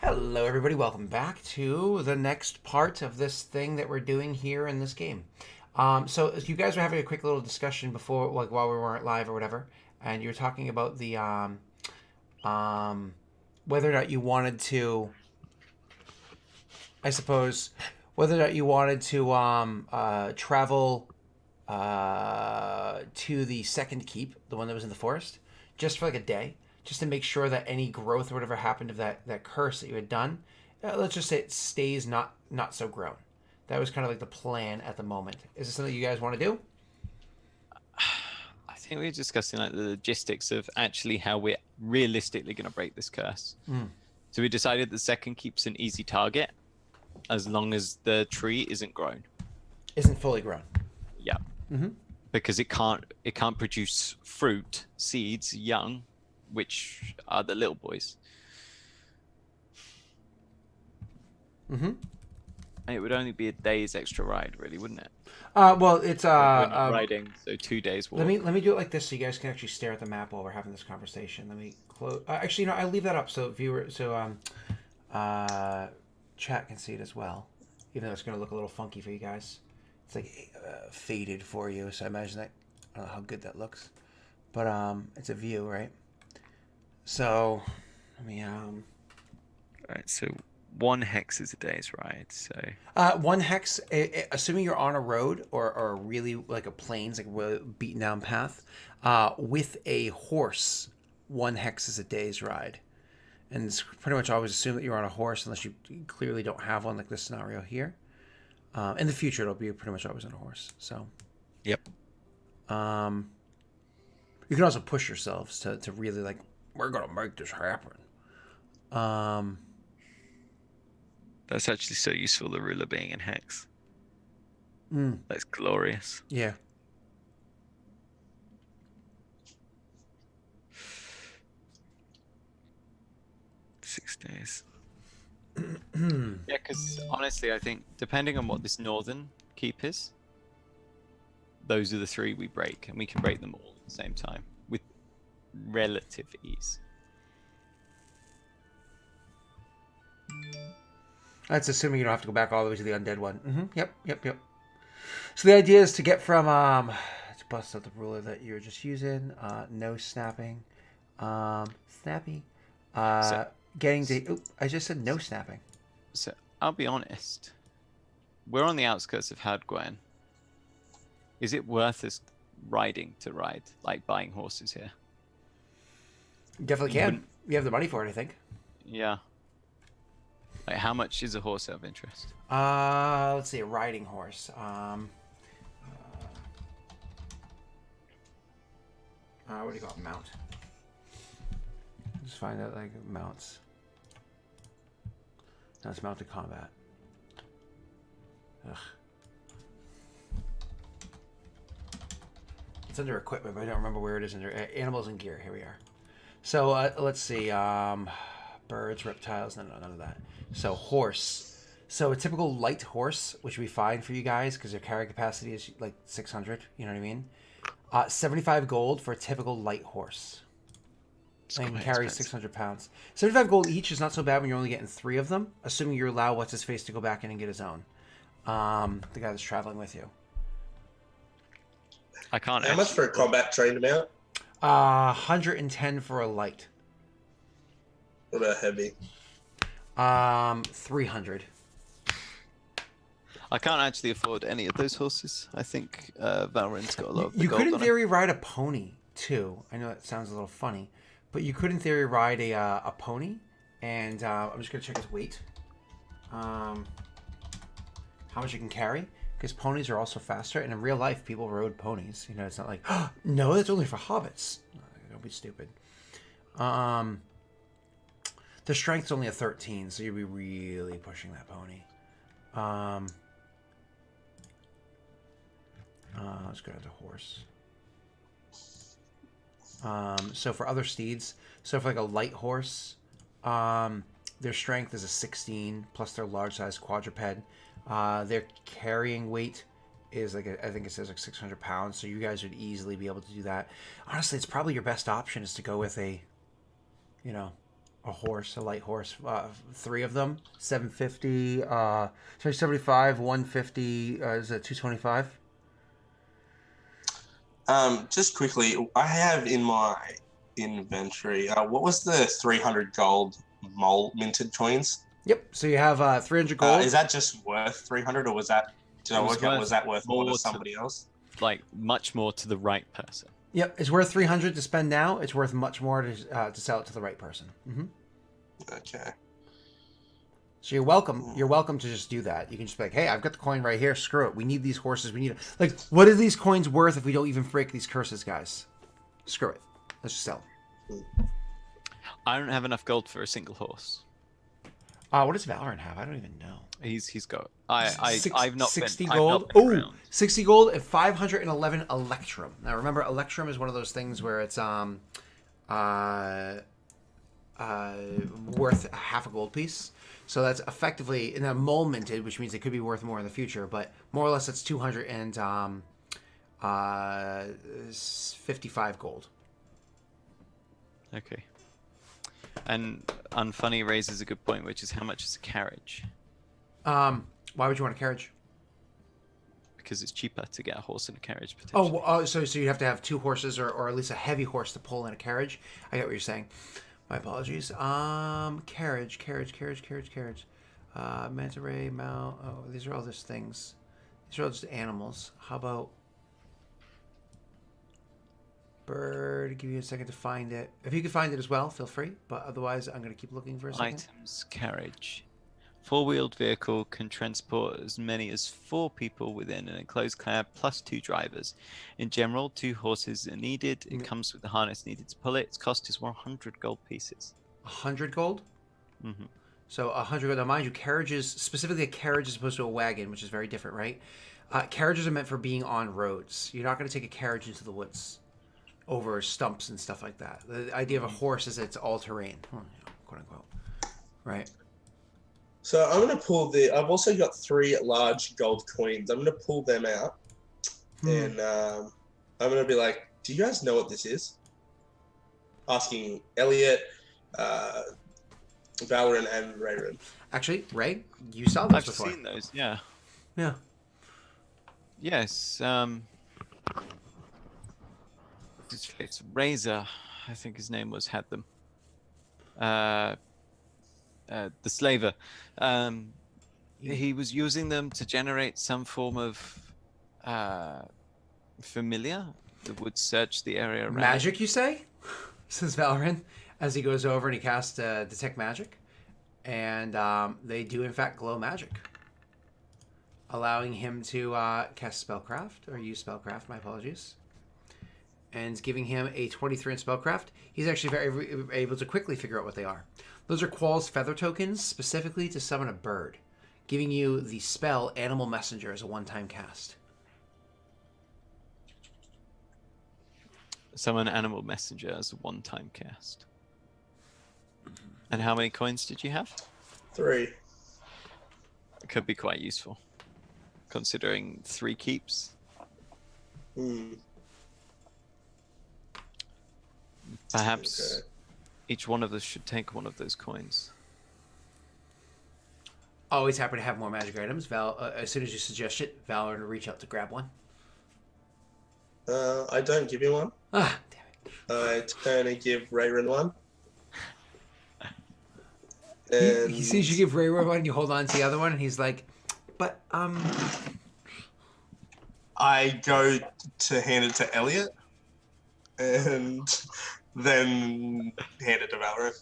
Hello, everybody. Welcome back to the next part of this thing that we're doing here in this game. So you guys were having a quick little discussion before, like while we weren't live or whatever, and you were talking about the whether or not you wanted to, I suppose, whether or not you wanted to travel to the second keep, the one that was in the forest, just for like a day, just to make sure that any growth or whatever happened of that curse that you had done, let's just say it stays not so grown. That was kind of like the plan at the moment. Is this something you guys want to do? I think we are discussing like the logistics of actually how we're realistically going to break this curse. Mm. So we decided the second keeps an easy target as long as the tree isn't grown. Isn't fully grown. Yeah. Mm-hmm. Because it can't produce fruit, seeds, young, which are the little boys. Mm-hmm. And it would only be a day's extra ride, really, wouldn't it? Well, it's We're not riding, so 2 days let walk. me do it like this so you guys can actually stare at the map while we're having this conversation. Let me close. Actually, I leave that up so chat can see it as well, even though it's going to look a little funky for you guys. It's like faded for you, so I imagine that I don't know how good that looks, but it's a view, right? So let me Right, so 1 hex is a day's ride, so one hex, assuming you're on a road or really like a plains, like a beaten down path, with a horse, 1 hex is a day's ride. And it's pretty much always assume that you're on a horse unless you clearly don't have one, like this scenario here. In the future, it'll be pretty much always on a horse. So, yep. um, you can also push yourselves to really like, we're gonna make this happen. Um, That's actually so useful, the ruler being in hex. mm, That's glorious. yeah. 6 days. Yeah, because honestly, I think depending on what this northern keep is, those are the three we break, and we can break them all at the same time with relative ease. That's assuming you don't have to go back all the way to the undead one. Mm-hmm. Yep. So the idea is to get from to bust out the ruler that you're just using. No snapping. Snappy. So, Getting to. Oop, I just said no snapping. so I'll be honest. We're on the outskirts of Hadgwen. Is it worth us riding to ride, like buying horses here? You definitely You can. wouldn't. You have the money for it, I think. Yeah. Like, how much is a horse out of interest? Let's see, a riding horse. What do you call it? Mount. Just find out like mounts. That's mounted combat. Ugh. It's under equipment, but I don't remember where it is under animals and gear. Here we are. So let's see. Birds, reptiles, none of that. So horse. So a typical light horse, which would be fine for you guys because their carry capacity is like 600. You know what I mean? 75 gold for a typical light horse. It's And quite carry expensive. 600 pounds. 75 gold each is not so bad when you're only getting 3 of them, assuming you allow what's his face to go back in and get his own. The guy that's traveling with you. I can't How much actually for a combat trained mount? 110 for a light. What about heavy? 300. I can't actually afford any of those horses. I think Valorant's got a lot of the You gold could, in on it. theory, ride a pony too. I know that sounds a little funny, but you could, in theory, ride a pony. And I'm just gonna check its weight. How much you can carry? Because ponies are also faster, and in real life, people rode ponies. You know, it's not like, oh, no, that's only for hobbits. Don't be stupid. The strength's only a 13, so you'll be really pushing that pony. Let's go to horse. So for other steeds, so for like a light horse, their strength is a 16 plus their large size quadruped. Their carrying weight is like I think it says like 600 pounds. So you guys would easily be able to do that. Honestly, it's probably your best option is to go with a, you know, a horse, a light horse. 3 of them, 750. Sorry, 75, 150. Is it 225? Just quickly, I have in my inventory. What was the 300 gold mole minted coins? Yep. So you have 300 gold. Is that just worth 300, or was that? Did I work out? Was that worth more to somebody else? Like much more to the right person. Yep, it's worth 300 to spend now. It's worth much more to sell it to the right person. Mm-hmm. Okay. So you're welcome. You're welcome to just do that. You can just be like, "Hey, I've got the coin right here. Screw it. We need these horses. We need it." Like, what are these coins worth if we don't even break these curses, guys? Screw it. Let's just sell them. I don't have enough gold for a single horse. What does Valorant have? I don't even know. He's got. I've not 60 been, gold. I've not been around. 60 gold and 511 Electrum. Now remember, Electrum is one of those things where it's worth half a gold piece. So that's effectively in a mole minted, which means it could be worth more in the future. But more or less, it's 255 gold. Okay. And Unfunny raises a good point, which is how much is a carriage? Why would you want a carriage? Because it's cheaper to get a horse and a carriage potentially. So you have to have 2 horses or at least a heavy horse to pull in a carriage. I get what you're saying. My apologies. Carriage. Manta ray, mount. Oh, these are all just things. These are all just animals. How about bird? Give you a second to find it. If you can find it as well, feel free. But otherwise, I'm going to keep looking for a second. Items, carriage. 4-wheeled vehicle can transport as many as 4 people within an enclosed cab plus 2 drivers. In general, 2 horses are needed. It comes with the harness needed to pull it. Its cost is 100 gold pieces. 100 gold? Mm-hmm. So 100 gold. Now, mind you, carriages, specifically a carriage as opposed to a wagon, which is very different, right? Carriages are meant for being on roads. You're not going to take a carriage into the woods over stumps and stuff like that. The idea of a horse is it's all terrain, quote unquote. Right? So I'm going to pull I've also got 3 large gold coins. I'm going to pull them out. And I'm going to be like, do you guys know what this is? Asking Elliot, Valorant, and Rayron. Actually, Ray, you saw those before. I've seen those, yeah. Yeah. Yes, it's Razor, I think his name was, had them. The slaver. He was using them to generate some form of familiar that would search the area around. Magic, you say? Says Valorant, as he goes over and he casts Detect Magic. And they do, in fact, glow magic. Allowing him to cast Spellcraft, or use Spellcraft, my apologies. And giving him a 23 in Spellcraft. He's actually very able to quickly figure out what they are. Those are Qual's Feather tokens, specifically to summon a bird, giving you the spell Animal Messenger as a one-time cast. Summon Animal Messenger as a one-time cast. And how many coins did you have? 3. It could be quite useful, considering 3 keeps. Perhaps each one of us should take one of those coins. Always happy to have more magic items. As soon as you suggest it, Valor to reach out to grab one. I don't give you one. Ah, damn it. I turn and give Rayron one. He sees you give Ray one and you hold on to the other one and he's like, but I go to hand it to Elliot and then hand it to Valorant.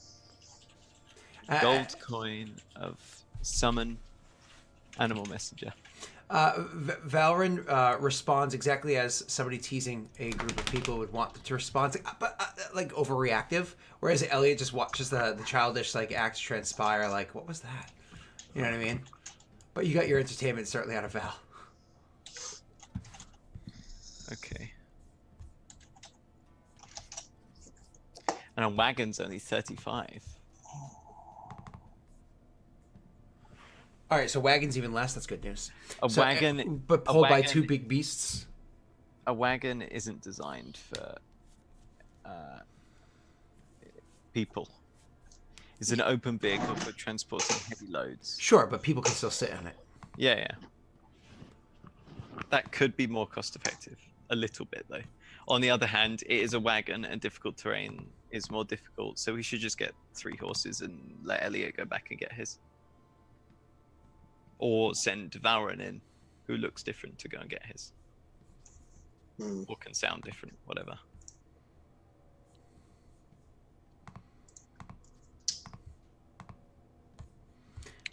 Gold coin of summon Animal Messenger. Valorant responds exactly as somebody teasing a group of people would want to respond, but like overreactive. Whereas Elliot just watches the childish like acts transpire. Like, what was that? You know what I mean? But you got your entertainment certainly out of Val. Okay. And a wagon's only 35. All right, so wagon's even less. That's good news. Wagon, but pulled by 2 big beasts. A wagon isn't designed for people. It's an open vehicle for transporting heavy loads. Sure, but people can still sit on it. Yeah, yeah. That could be more cost effective. A little bit, though. On the other hand, it is a wagon and difficult terrain is more difficult. So we should just get 3 horses and let Elliot go back and get his. Or send Valron in, who looks different, to go and get his. Or can sound different, whatever.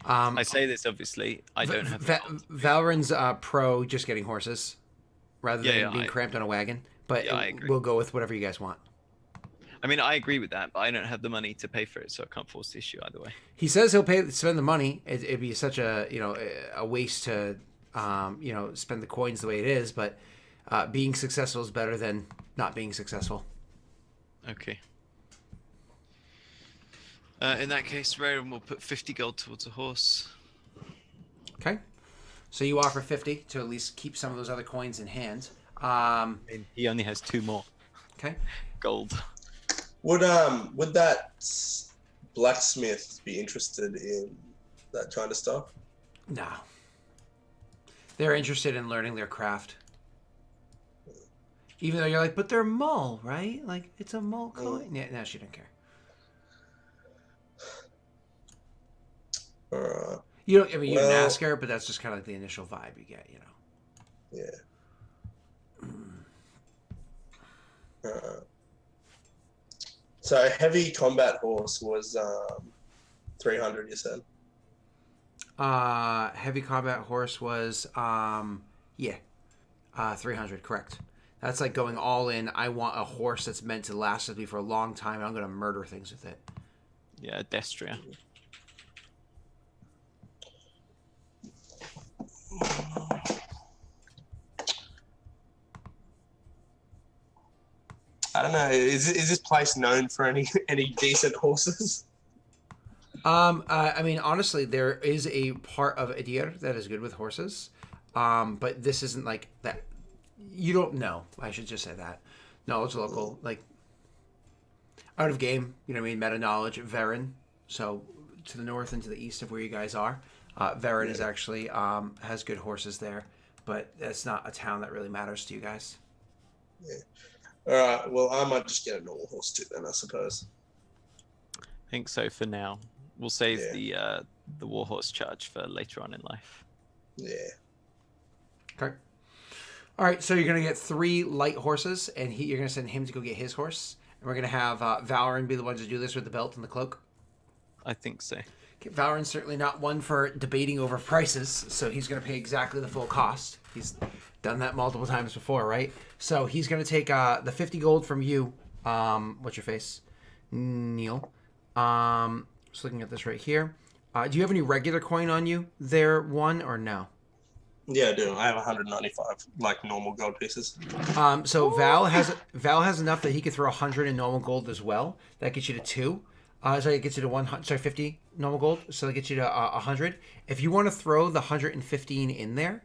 I say this, obviously. I don't have... Valron's pro just getting horses rather than being cramped on a wagon. But we'll go with whatever you guys want. I mean, I agree with that, but I don't have the money to pay for it, so I can't force the issue either way. He says he'll spend the money. It'd be such a waste to spend the coins the way it is. But being successful is better than not being successful. Okay. In that case, Rayron will put 50 gold towards a horse. Okay. So you offer 50 to at least keep some of those other coins in hand. And he only has 2 more. Okay. Gold. Would that blacksmith be interested in that kind of stuff? No. They're interested in learning their craft. Even though you're like, but they're mull, right? Like, it's a mull coin. Yeah, no, she didn't care. You don't. I mean, you didn't ask her, but that's just kind of like the initial vibe you get, Yeah. So heavy combat horse was 300. You said. Heavy combat horse was 300. Correct. That's like going all in. I want a horse that's meant to last with me for a long time, and I'm going to murder things with it. Yeah, Destria. I don't know. Is this place known for any decent horses? I mean, honestly, there is a part of Idir that is good with horses, but this isn't like that. You don't know. I should just say that. Knowledge local, like out of game. You know what I mean? Meta knowledge. Varen. So to the north and to the east of where you guys are, Varen is actually has good horses there, but that's not a town that really matters to you guys. Yeah. All right. Well, I might just get a normal horse too, then I suppose. I think so for now. We'll save the warhorse charge for later on in life. Yeah. Okay. All right. So you're gonna get 3 light horses, and you're gonna send him to go get his horse, and we're gonna have Valron be the one to do this with the belt and the cloak. I think so. Okay, Valron's certainly not one for debating over prices, so he's gonna pay exactly the full cost. He's done that multiple times before, right? So he's going to take the 50 gold from you. What's your face? Neil. Just looking at this right here. Do you have any regular coin on you there, one, or no? Yeah, I do. I have 195, like normal gold pieces. So Val has enough that he could throw 100 in normal gold as well. That gets you to 2. So it gets you to 50 normal gold. So that gets you to 100. If you want to throw the 115 in there,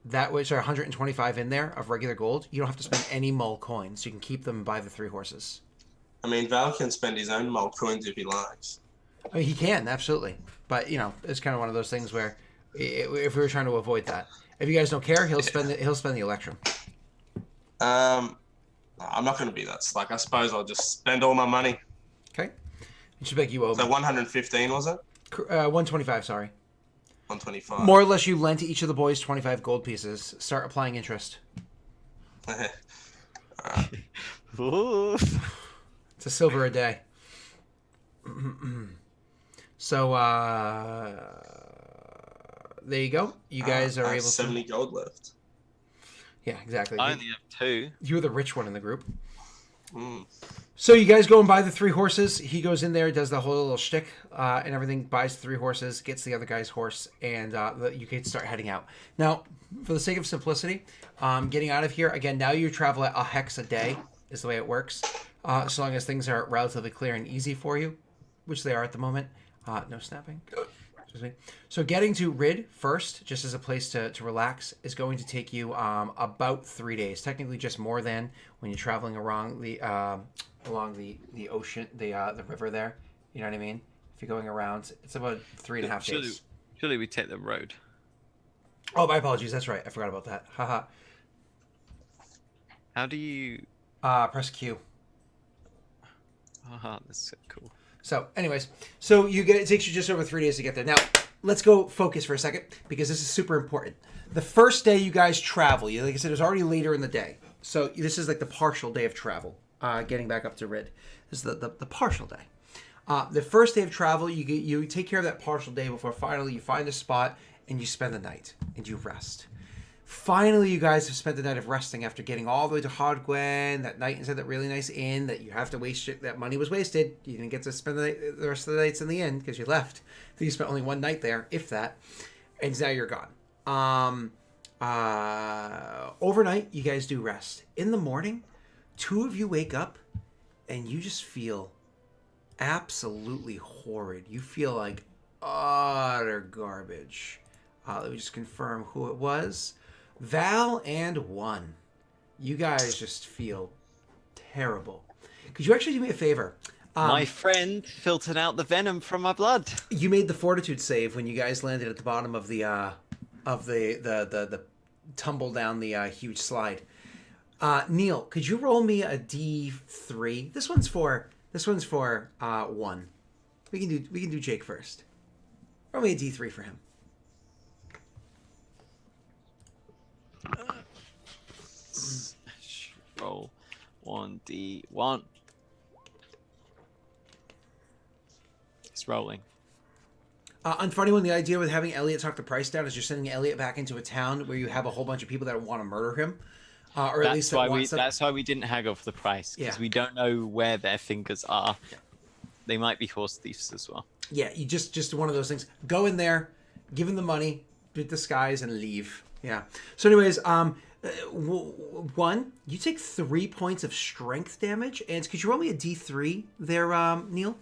that was 125 in there of regular gold. You don't have to spend any mull coins. You can keep them and buy the 3 horses. I mean, Val can spend his own mull coins if he likes. I mean, he can, absolutely. But, it's kind of one of those things where if we were trying to avoid that. If you guys don't care, he'll spend the Electrum. I'm not going to be that slack. I suppose I'll just spend all my money. Okay. It should make you over. So 115, was it? 125, sorry. 125. More or less, you lent each of the boys 25 gold pieces. Start applying interest. It's a silver a day. So, there you go. You guys are able to... 70 gold left. Yeah, exactly. I only have 2. You're the rich one in the group. Mm. So you guys go and buy the 3 horses. He goes in there, does the whole little shtick and everything, buys 3 horses, gets the other guy's horse, and you can start heading out. Now, for the sake of simplicity, getting out of here, again, now you travel at a hex a day is the way it works. So long as things are relatively clear and easy for you, which they are at the moment. No snapping. So getting to Rid first, just as a place to relax, is going to take you about 3 days. Technically, just more than when you're traveling along the ocean, the river there. You know what I mean? If you're going around, it's about 3.5 days. Surely we take the road. Oh, my apologies. That's right. I forgot about that. Haha. How do you? Press Q. Haha, that's so cool. So, anyways, so it takes you just over 3 days to get there. Now, let's go focus for a second because this is super important. The first day you guys travel, like I said, it was already later in the day. So this is like the partial day of travel, getting back up to Rid. This is the partial day. The first day of travel, you take care of that partial day before finally you find a spot and you spend the night and you rest. Finally, you guys have spent the night of resting after getting all the way to Hodgwen, that night inside that really nice inn that you have to waste. That money was wasted. You didn't get to spend the rest of the nights in the inn because you left. So you spent only one night there, if that. And now you're gone. Overnight, you guys do rest. In the morning, two of you wake up and you just feel absolutely horrid. You feel like utter garbage. Let me just confirm who it was. Val and One. You guys just feel terrible. Could you actually do me a favor? My friend filtered out the venom from my blood. You made the fortitude save when you guys landed at the bottom of the tumble down the huge slide. Neil, could you roll me a D3? This one's for One. We can do Jake first. Roll me a D3 for him. Roll 1d1. It's rolling. Unfunny one, the idea with having Elliot talk the price down is you're sending Elliot back into a town where you have a whole bunch of people that want to murder him. Or at least that's why we didn't haggle for the price, because we don't know where their fingers are. Yeah. They might be horse thieves as well. Yeah, you just one of those things. Go in there, give him the money, disguise, and leave. Yeah. So anyways, One, you take 3 points of strength damage. And could you roll me a D3 there, Neil?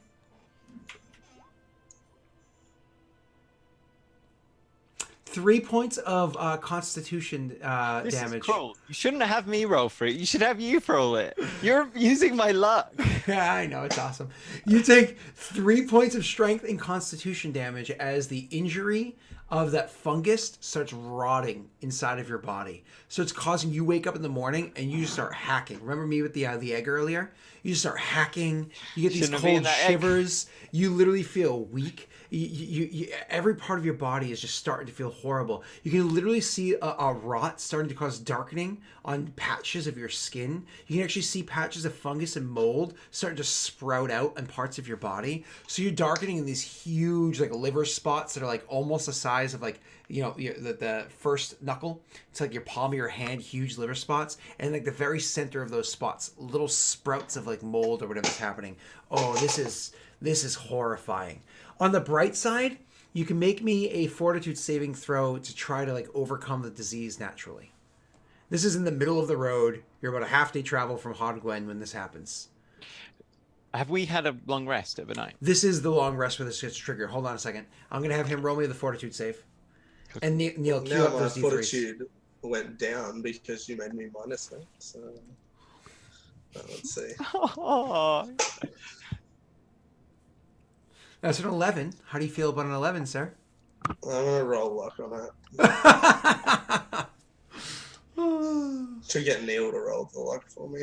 Three points of Constitution damage. This is cruel. You shouldn't have me roll for it. You should have you roll it. You're using my luck. Yeah, I know. It's awesome. You take 3 points of strength and Constitution damage as the injury of that fungus starts rotting inside of your body. So it's causing you wake up in the morning and you just start hacking. Remember me with the egg earlier? You just start hacking. You get these cold shivers. You literally feel weak. You every part of your body is just starting to feel horrible. You can literally see a rot starting to cause darkening on patches of your skin. You can actually see patches of fungus and mold starting to sprout out on parts of your body. So you're darkening in these huge like liver spots that are like almost the size of like, you know, the first knuckle. It's like your palm of your hand, huge liver spots. And like the very center of those spots, little sprouts of like mold or whatever's happening. Oh, this is horrifying. On the bright side, you can make me a fortitude saving throw to try to like overcome the disease naturally. This is in the middle of the road. You're about a half day travel from Hodgwen when this happens. Have we had a long rest overnight? This is the long rest where this gets triggered. Hold on a second. I'm going to have him roll me the fortitude save. Okay. And Neil, cue up those D3s. Fortitude went down because you made me minus that. So let's see. Oh. That's an 11. How do you feel about an 11, sir? I'm going to roll luck on that. Should get Neil to roll the luck for me.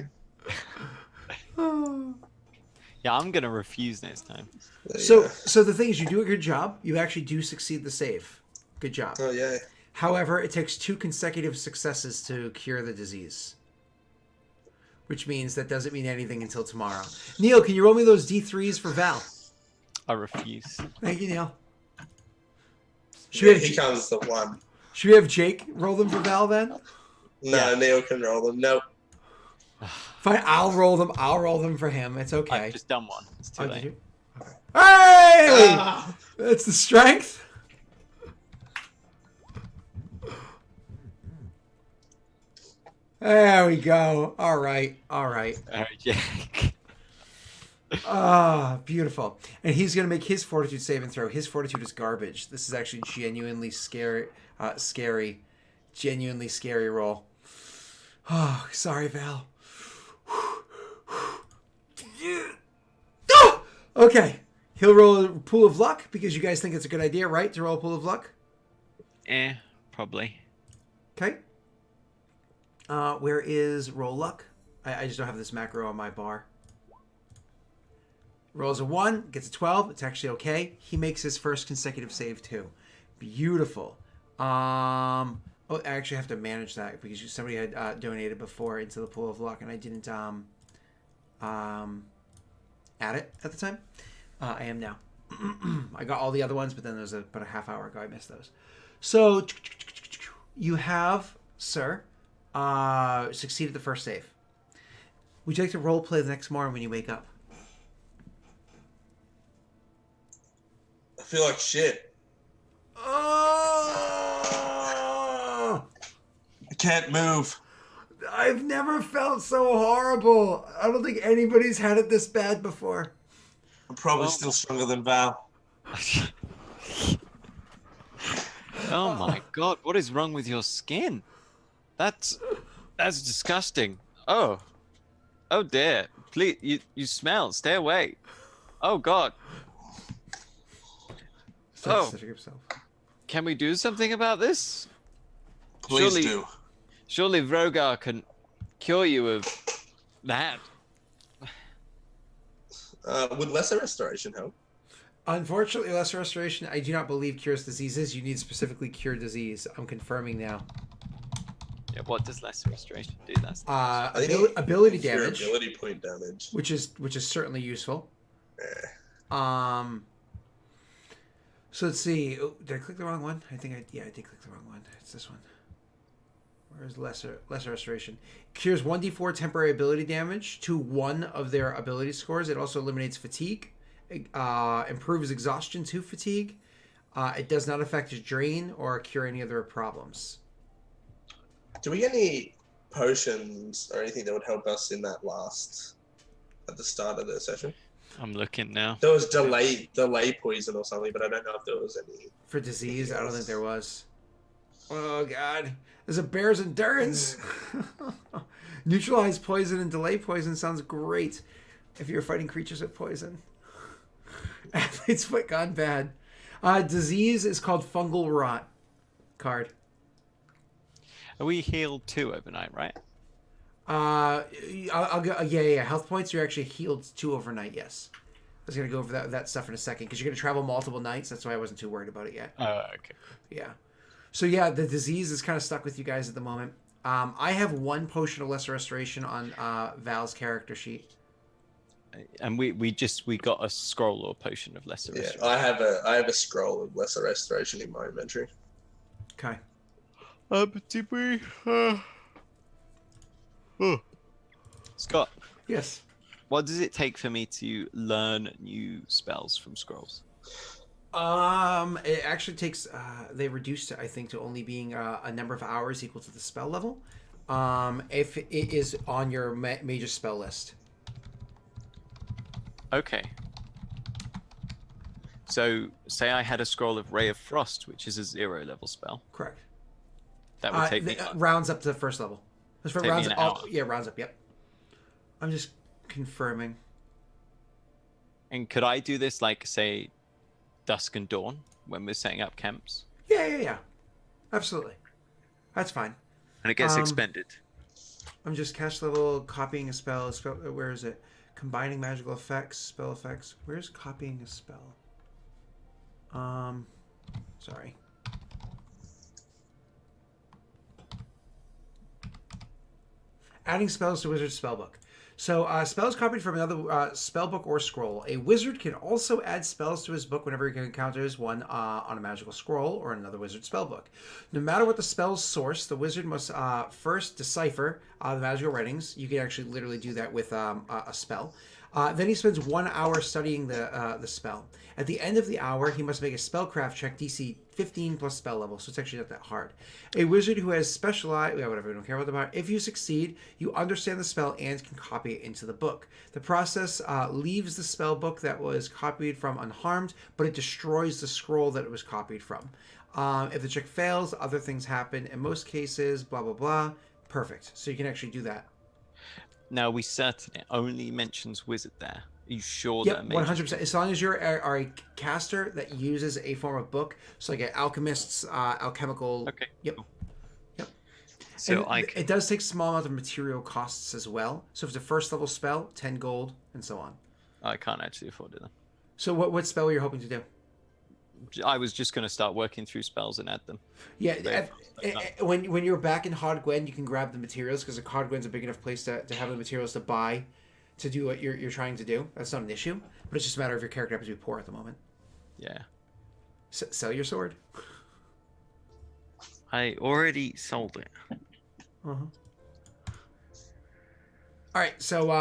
Yeah, I'm going to refuse next time. So the thing is, you do a good job. You actually do succeed the save. Good job. Oh, yeah. However, it takes 2 consecutive successes to cure the disease. Which means that doesn't mean anything until tomorrow. Neil, can you roll me those D3s for Val? I refuse. Thank you, Neil. He comes the 1. Should we have Jake roll them for Val then? No, Neil can roll them. Nope. Fine, I'll roll them. I'll roll them for him. It's okay. I've just done one. It's too late. Okay. Hey! That's the strength. There we go. All right, Jake. Ah, beautiful. And he's going to make his fortitude save and throw. His fortitude is garbage. This is actually genuinely scary. Genuinely scary roll. Oh, sorry, Val. Okay. He'll roll a pool of luck because you guys think it's a good idea, right? To roll a pool of luck? Probably. Okay. Where is roll luck? I just don't have this macro on my bar. Rolls a 1, gets a 12. It's actually okay. He makes his first consecutive save too. Beautiful. Oh, I actually have to manage that because somebody had donated before into the pool of luck, and I didn't add it at the time. I am now. I got all the other ones, but then there's about a half hour ago I missed those. So you have, sir, succeeded the first save. Would you like to role play the next morning when you wake up? I feel like shit. Oh! I can't move. I've never felt so horrible. I don't think anybody's had it this bad before. I'm probably still stronger than Val. Oh my god, what is wrong with your skin? That's disgusting. Oh dear. Please, you smell. Stay away. Oh god. Oh. Can we do something about this? Please do. Surely Vrogar can cure you of that. Would lesser restoration help? Unfortunately, lesser restoration, I do not believe cures diseases. You need specifically cure disease. I'm confirming now. Yeah, what does lesser restoration do? That's ability damage. Ability point damage. Which is certainly useful. So let's see. Oh, did I click the wrong one? I did click the wrong one. It's this one. Where's lesser restoration? Cures 1d4 temporary ability damage to one of their ability scores. It also eliminates fatigue. Improves exhaustion to fatigue. It does not affect drain or cure any other problems. Do we get any potions or anything that would help us in that at the start of the session? I'm looking now. There was delay poison or something, but I don't know if there was any. For disease, I don't think there was. Oh god. There's a bear's endurance. Neutralize poison and delay poison sounds great if you're fighting creatures with poison. Athlete's foot gone bad. Disease is called fungal rot. Card. Are we healed 2 overnight, right? I'll go. Yeah. Health points. You're actually healed 2 overnight. Yes. I was gonna go over that stuff in a second because you're gonna travel multiple nights. That's why I wasn't too worried about it yet. Oh, okay. Yeah. So yeah, the disease is kind of stuck with you guys at the moment. I have 1 potion of lesser restoration on Val's character sheet. And we got a scroll or potion of lesser restoration. I have a scroll of lesser restoration in my inventory. Okay. But did we? Scott. Yes. What does it take for me to learn new spells from scrolls? It actually takes. They reduced it, I think, to only being a number of hours equal to the spell level. If it is on your major spell list. Okay. So, say I had a scroll of Ray of Frost, which is a 0 level spell. Correct. That would take me rounds up to the first level. Take me an hour. Yeah, rounds up. Yep. I'm just confirming. And could I do this, like, say, dusk and dawn when we're setting up camps? Yeah. Absolutely. That's fine. And it gets expended. I'm just cast level, copying a spell. Where is it? Combining magical effects, spell effects. Where's copying a spell? Sorry. Adding spells to Wizard's Spellbook. So, spells copied from another spellbook or scroll. A wizard can also add spells to his book whenever he encounters one on a magical scroll or another wizard spellbook. No matter what the spell's source, the wizard must first decipher the magical writings. You can actually literally do that with a spell. Then he spends 1 hour studying the spell. At the end of the hour, he must make a spellcraft check DC 15 plus spell level, so it's actually not that hard. A wizard who has specialized, yeah, whatever, I don't care about the part. If you succeed, you understand the spell and can copy it into the book. The process leaves the spell book that was copied from unharmed, but it destroys the scroll that it was copied from. If the check fails, other things happen. In most cases, blah, blah, blah. Perfect. So you can actually do that. Now, we certainly only mentions wizard there. Are you sure Yep, that 100%. As long as you're are a caster that uses a form of book, so like an alchemist's alchemical. Okay. Yep. Cool. Yep. So And it does take small amount of material costs as well. So if it's a first level spell, 10 gold, and so on. I can't actually afford it then. So what spell are you hoping to do? I was just going to start working through spells and add them. Yeah, when you're back in Hod Gwen, you can grab the materials because Hod Gwen's a big enough place to have the materials to buy to do what you're trying to do. That's not an issue, but it's just a matter of your character happens to be poor at the moment. Yeah. Sell your sword. I already sold it. Uh-huh. All right, so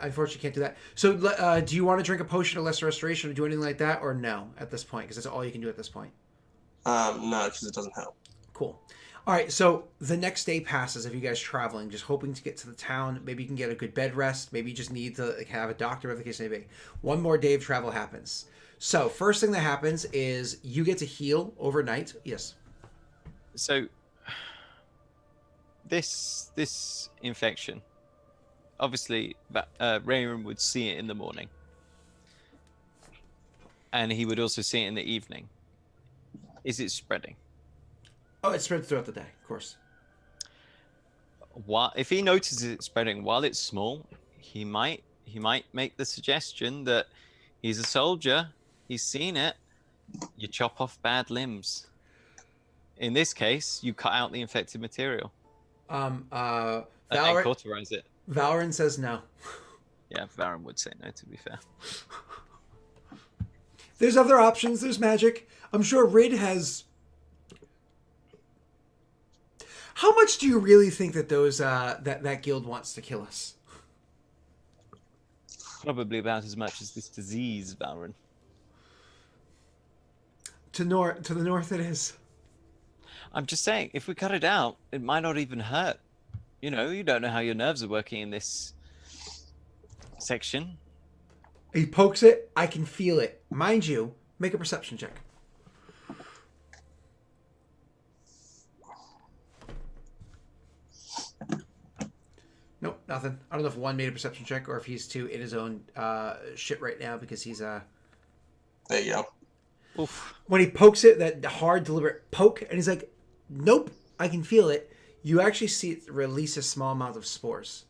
unfortunately can't do that. So do you want to drink a potion of lesser restoration or do anything like that, or no at this point? Because that's all you can do at this point. No, because it doesn't help. Cool. All right, so the next day passes of you guys traveling, just hoping to get to the town. Maybe you can get a good bed rest. Maybe you just need to have a doctor, whatever the case may be. One more day of travel happens. So first thing that happens is you get to heal overnight. Yes. So this infection, obviously, Rayron would see it in the morning, and he would also see it in the evening. Is it spreading? Oh, it spreads throughout the day, of course. If he notices it spreading while it's small, he might make the suggestion that he's a soldier. He's seen it. You chop off bad limbs. In this case, you cut out the infected material. And cauterize it. Valorant says no. Yeah, Valorant would say no, to be fair. There's other options. There's magic. I'm sure Rid has. How much do you really think that those that guild wants to kill us? Probably about as much as this disease, Valorant. To the north, it is. I'm just saying, if we cut it out, it might not even hurt. You know, you don't know how your nerves are working in this section. He pokes it. I can feel it. Mind you, make a perception check. Nope, nothing. I don't know if one made a perception check or if he's too in his own shit right now because he's There you go. Oof. When he pokes it, that hard, deliberate poke, and he's like, nope, I can feel it. You actually see it release a small amount of spores.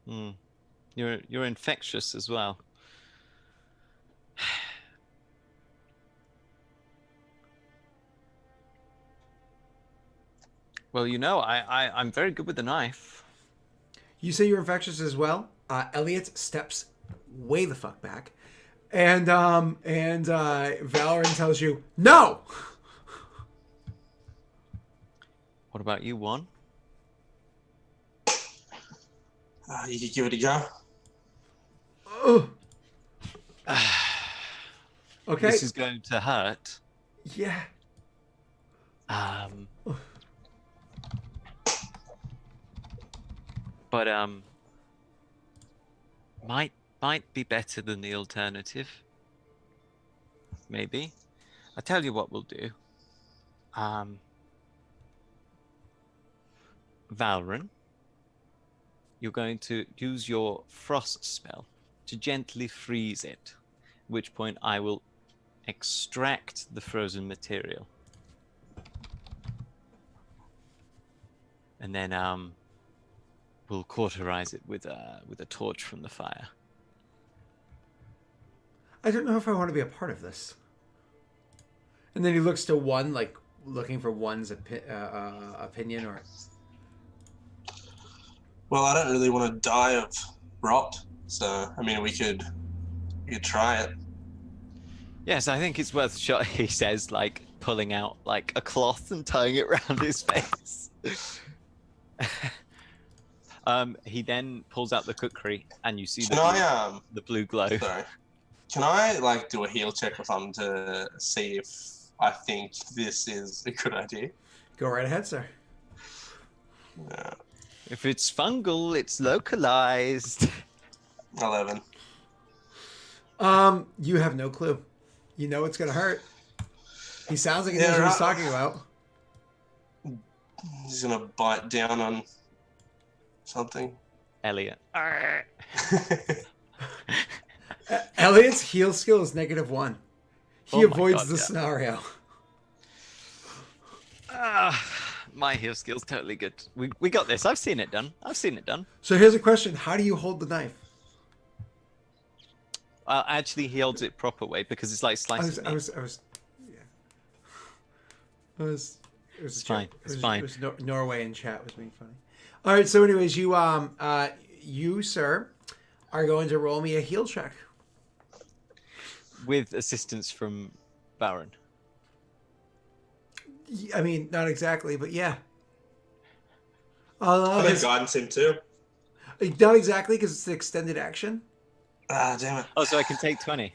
Mm. You're infectious as well. Well, you know, I'm very good with the knife. You say you're infectious as well. Elliot steps way the fuck back, and Valorant tells you no. What about you, Juan? You could give it a go. Ugh. Okay. This is going to hurt. Yeah. But might be better than the alternative. Maybe. I tell you what we'll do. Valorant, you're going to use your frost spell to gently freeze it, at which point I will extract the frozen material. And then we'll cauterize it with a torch from the fire. I don't know if I want to be a part of this. And then he looks to one, like looking for one's opinion or. Well, I don't really want to die of rot, so I mean, we could try it. Yes, I think it's worth a shot. He says, like pulling out like a cloth and tying it around his face. He then pulls out the kukri, and you see Can I the blue glow. sorry. Can I like do a heal check or something to see if I think this is a good idea? Go right ahead, sir. Yeah. If it's fungal, it's localized. 11. You have no clue. You know it's gonna hurt. He sounds like he knows what he's talking about. He's gonna bite down on something. Elliot. Elliot's heal skill is -1. He Oh my avoids God, the yeah. scenario. My heal skill's totally good. We got this. I've seen it done. So here's a question: how do you hold the knife? Actually, he holds it proper way because it's like slicing meat. It was It's fine. It's fine. It was Norway in chat was being funny. All right. So, anyways, you sir, are going to roll me a heal check. With assistance from Baron. I mean, not exactly, but yeah. I'm gonna guidance him too. Not exactly, because it's an extended action. Ah, damn it. Oh, so I can take 20.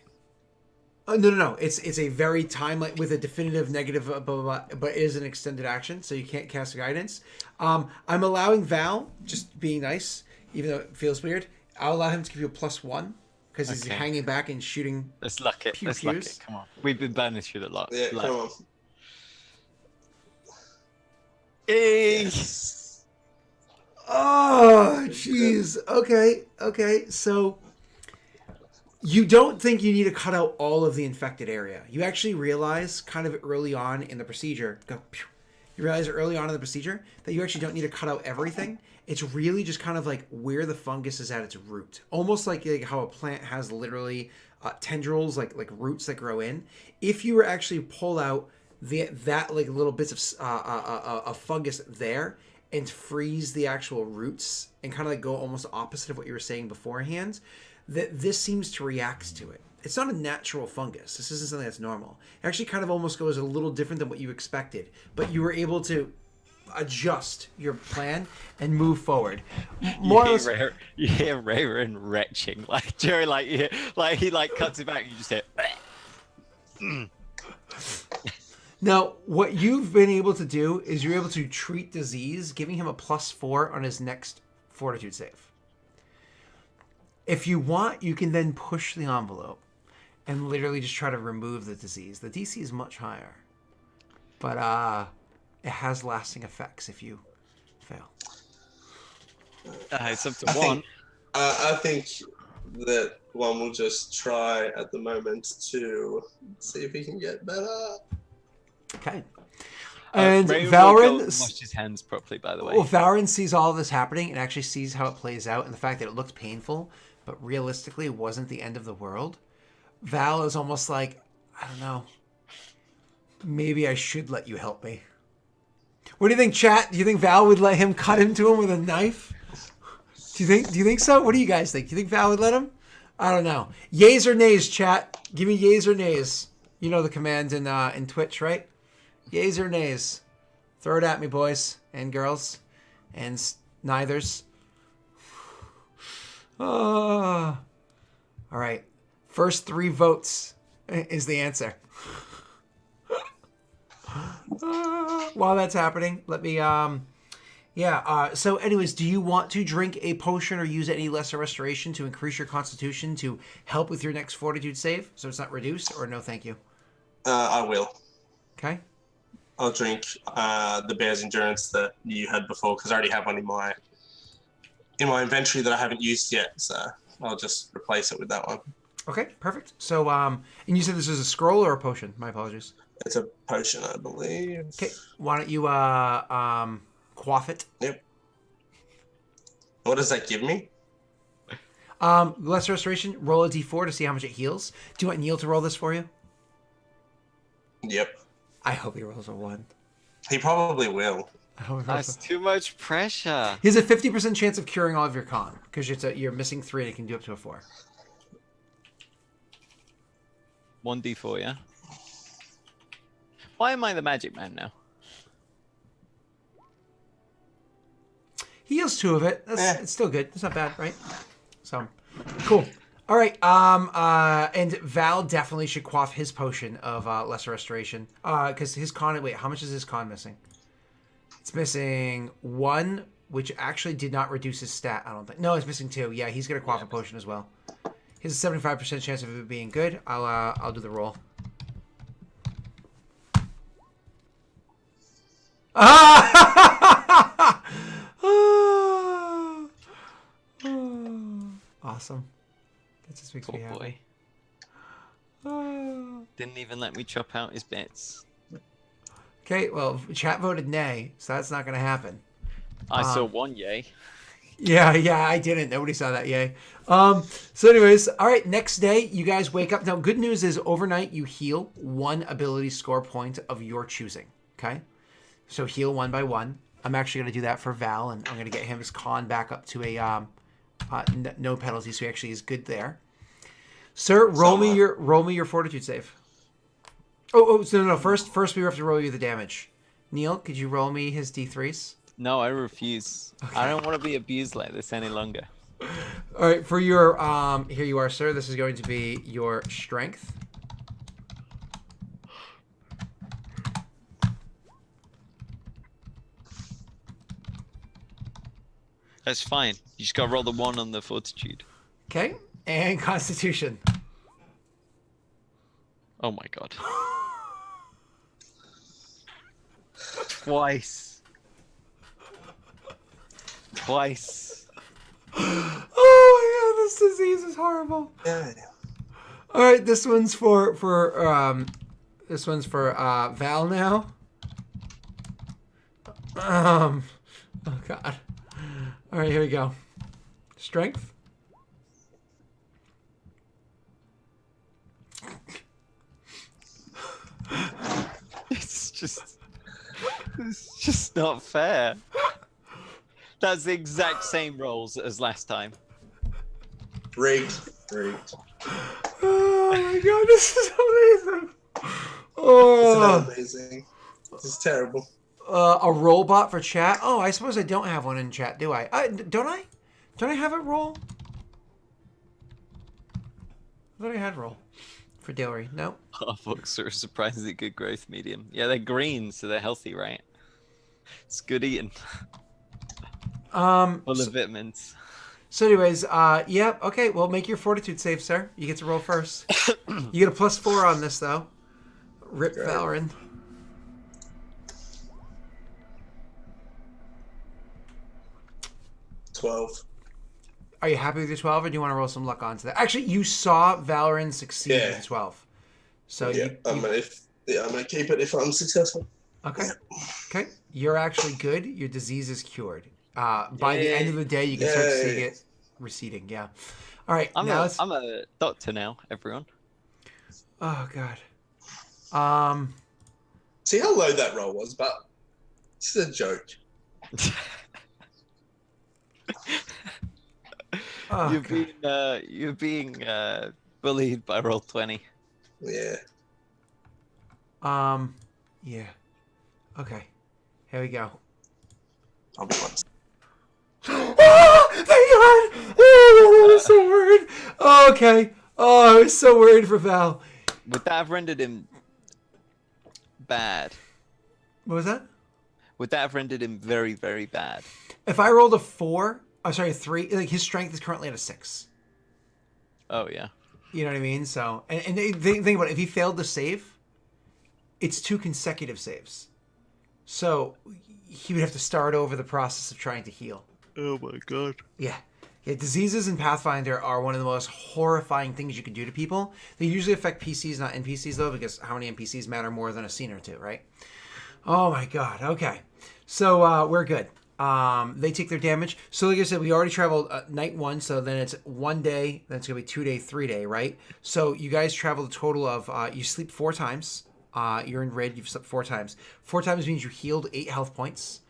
No. It's a very time with a definitive negative, blah, blah, blah, but it is an extended action, so you can't cast guidance. I'm allowing Val, just being nice, even though it feels weird. I'll allow him to give you a +1 because he's hanging back and shooting. Let's luck it. Let's luck it. Come on. We've been burning through the lot. Yeah, come on. Yes. Oh, jeez. Okay. So you don't think you need to cut out all of the infected area. You actually realize kind of early on in the procedure, you realize early on in the procedure that you actually don't need to cut out everything. It's really just kind of like where the fungus is at its root. Almost like how a plant has literally tendrils, like roots that grow in. If you were actually pull out that like little bits of fungus there and freeze the actual roots and kind of like go almost opposite of what you were saying beforehand, that this seems to react to it. It's not a natural fungus. This isn't something that's normal. It actually kind of almost goes a little different than what you expected, but you were able to adjust your plan and move forward. You hear Rayron retching, like Jerry, he cuts it back and you just hear. Now, what you've been able to do is you're able to treat disease, giving him a +4 on his next fortitude save. If you want, you can then push the envelope and literally just try to remove the disease. The DC is much higher, but it has lasting effects if you fail. It's up to one. I think that one will just try at the moment to see if he can get better. Okay. And Ray Valrin washed his hands properly, by the way. Well, Valrin sees all of this happening and actually sees how it plays out and the fact that it looked painful, but realistically it wasn't the end of the world. Val is almost like, I don't know, maybe I should let you help me. What do you think, chat? Do you think Val would let him cut into him with a knife? Do you think so? What do you guys think? Do you think Val would let him? I don't know. Yays or nays, chat? Give me yays or nays. You know the command in Twitch, right? Yays or nays? Throw it at me, boys and girls, and neithers. All right. First 3 votes is the answer. While that's happening, let me so anyways, do you want to drink a potion or use any lesser restoration to increase your constitution to help with your next fortitude save so it's not reduced, or no thank you? I will. Okay. I'll drink the Bear's Endurance that you had before because I already have one in my inventory that I haven't used yet, so I'll just replace it with that one. Okay, perfect. So and you said this is a scroll or a potion? My apologies. It's a potion, I believe. Okay, why don't you quaff it? Yep. What does that give me? Lesser restoration. Roll a d4 to see how much it heals. Do you want Neil to roll this for you? Yep. I hope he rolls a 1. He probably will. That's too much pressure. He has a 50% chance of curing all of your con because you're missing 3 and it can do up to a 4. 1d4, yeah? Why am I the magic man now? heals 2 of it. Eh. It's still good. It's not bad, right? So, cool. All right. And Val definitely should quaff his potion of lesser restoration. Because his con. Wait, how much is his con missing? It's missing 1, which actually did not reduce his stat. I don't think. No, it's missing 2. Yeah, he's gonna quaff a potion as well. He has a 75% chance of it being good. I'll do the roll. Awesome. That just makes me Poor happy. boy. Didn't even let me chop out his bits. Okay, well, chat voted nay, so that's not going to happen. I saw 1 yay. Yeah, I didn't. Nobody saw that, yay. So anyways, all right, next day, you guys wake up. Now, good news is overnight, you heal 1 ability score point of your choosing, okay? So heal 1 by 1. I'm actually going to do that for Val, and I'm going to get him his con back up to a no penalty, so he actually is good there. Sir, roll me your fortitude save. No. First we have to roll you the damage. Neil, could you roll me his D3s? No, I refuse. Okay. I don't want to be abused like this any longer. All right, for your here you are, sir. This is going to be your strength. That's fine. You just got to roll the 1 on the fortitude. Okay, and constitution. Oh my god. Twice. Oh my god, this disease is horrible. Yeah. All right, this one's for Val now. Oh god. All right, here we go. Strength. It's just not fair. That's the exact same rolls as last time. Rigged. Oh my god, this is amazing. Oh, It's amazing. This is terrible. A roll bot for chat. Oh, I suppose I don't have one in chat, do I? Don't I? Don't I have a roll? I thought I had roll for Daelric. No. Half-orcs are a surprisingly good growth medium. Yeah, they're green, so they're healthy, right? It's good eating. Full of vitamins. So anyways, yeah, okay, well, make your fortitude save, sir. You get to roll first. You get a +4 on this, though. Rip Valorant. Are you happy with your 12, or do you want to roll some luck onto that? Actually, you saw Valorant succeed with the 12. So yeah, I'm gonna keep it if I'm successful. Okay. Okay. You're actually good. Your disease is cured. By the end of the day, you can start seeing it receding. Yeah. All right. I'm a doctor now, everyone. Oh God. See how low that roll was, but it's a joke. You're being bullied by roll 20. Yeah. Yeah. Okay. Here we go. I'll be honest. Oh, thank God! Oh, I was so worried. Oh, okay. Oh, I was so worried for Val. Would that have rendered him bad? What was that? Would that have rendered him very, very bad? If I rolled a 4, a 3, like his strength is currently at a 6. Oh yeah. You know what I mean? So, and think about it. If he failed to save, it's 2 consecutive saves. So he would have to start over the process of trying to heal. Oh my God. Yeah. Yeah, diseases in Pathfinder are one of the most horrifying things you can do to people. They usually affect PCs, not NPCs, though, because how many NPCs matter more than a scene or two, right? Oh my God. Okay. So we're good. They take their damage. So like I said, we already traveled night 1, so then it's 1 day, then it's going to be 2 day, 3 day, right? So you guys traveled a total of, you sleep 4 times. You're in red, you've slept 4 times. 4 times means you healed 8 health points.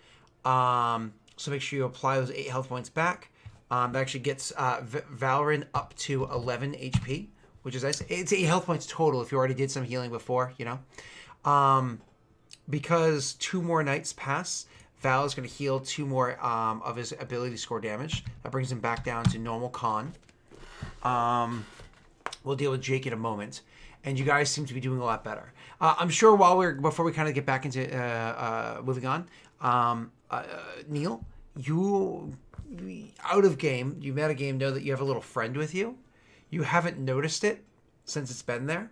So make sure you apply those 8 health points back. That actually gets Valorant up to 11 HP, which is nice. It's 8 health points total if you already did some healing before, you know. Because 2 more nights pass, Val is going to heal 2 more of his ability score damage. That brings him back down to normal con. We'll deal with Jake in a moment. And you guys seem to be doing a lot better. I'm sure before we kind of get back into moving on, Neil, you out of game, you meta game, know that you have a little friend with you. You haven't noticed it since it's been there.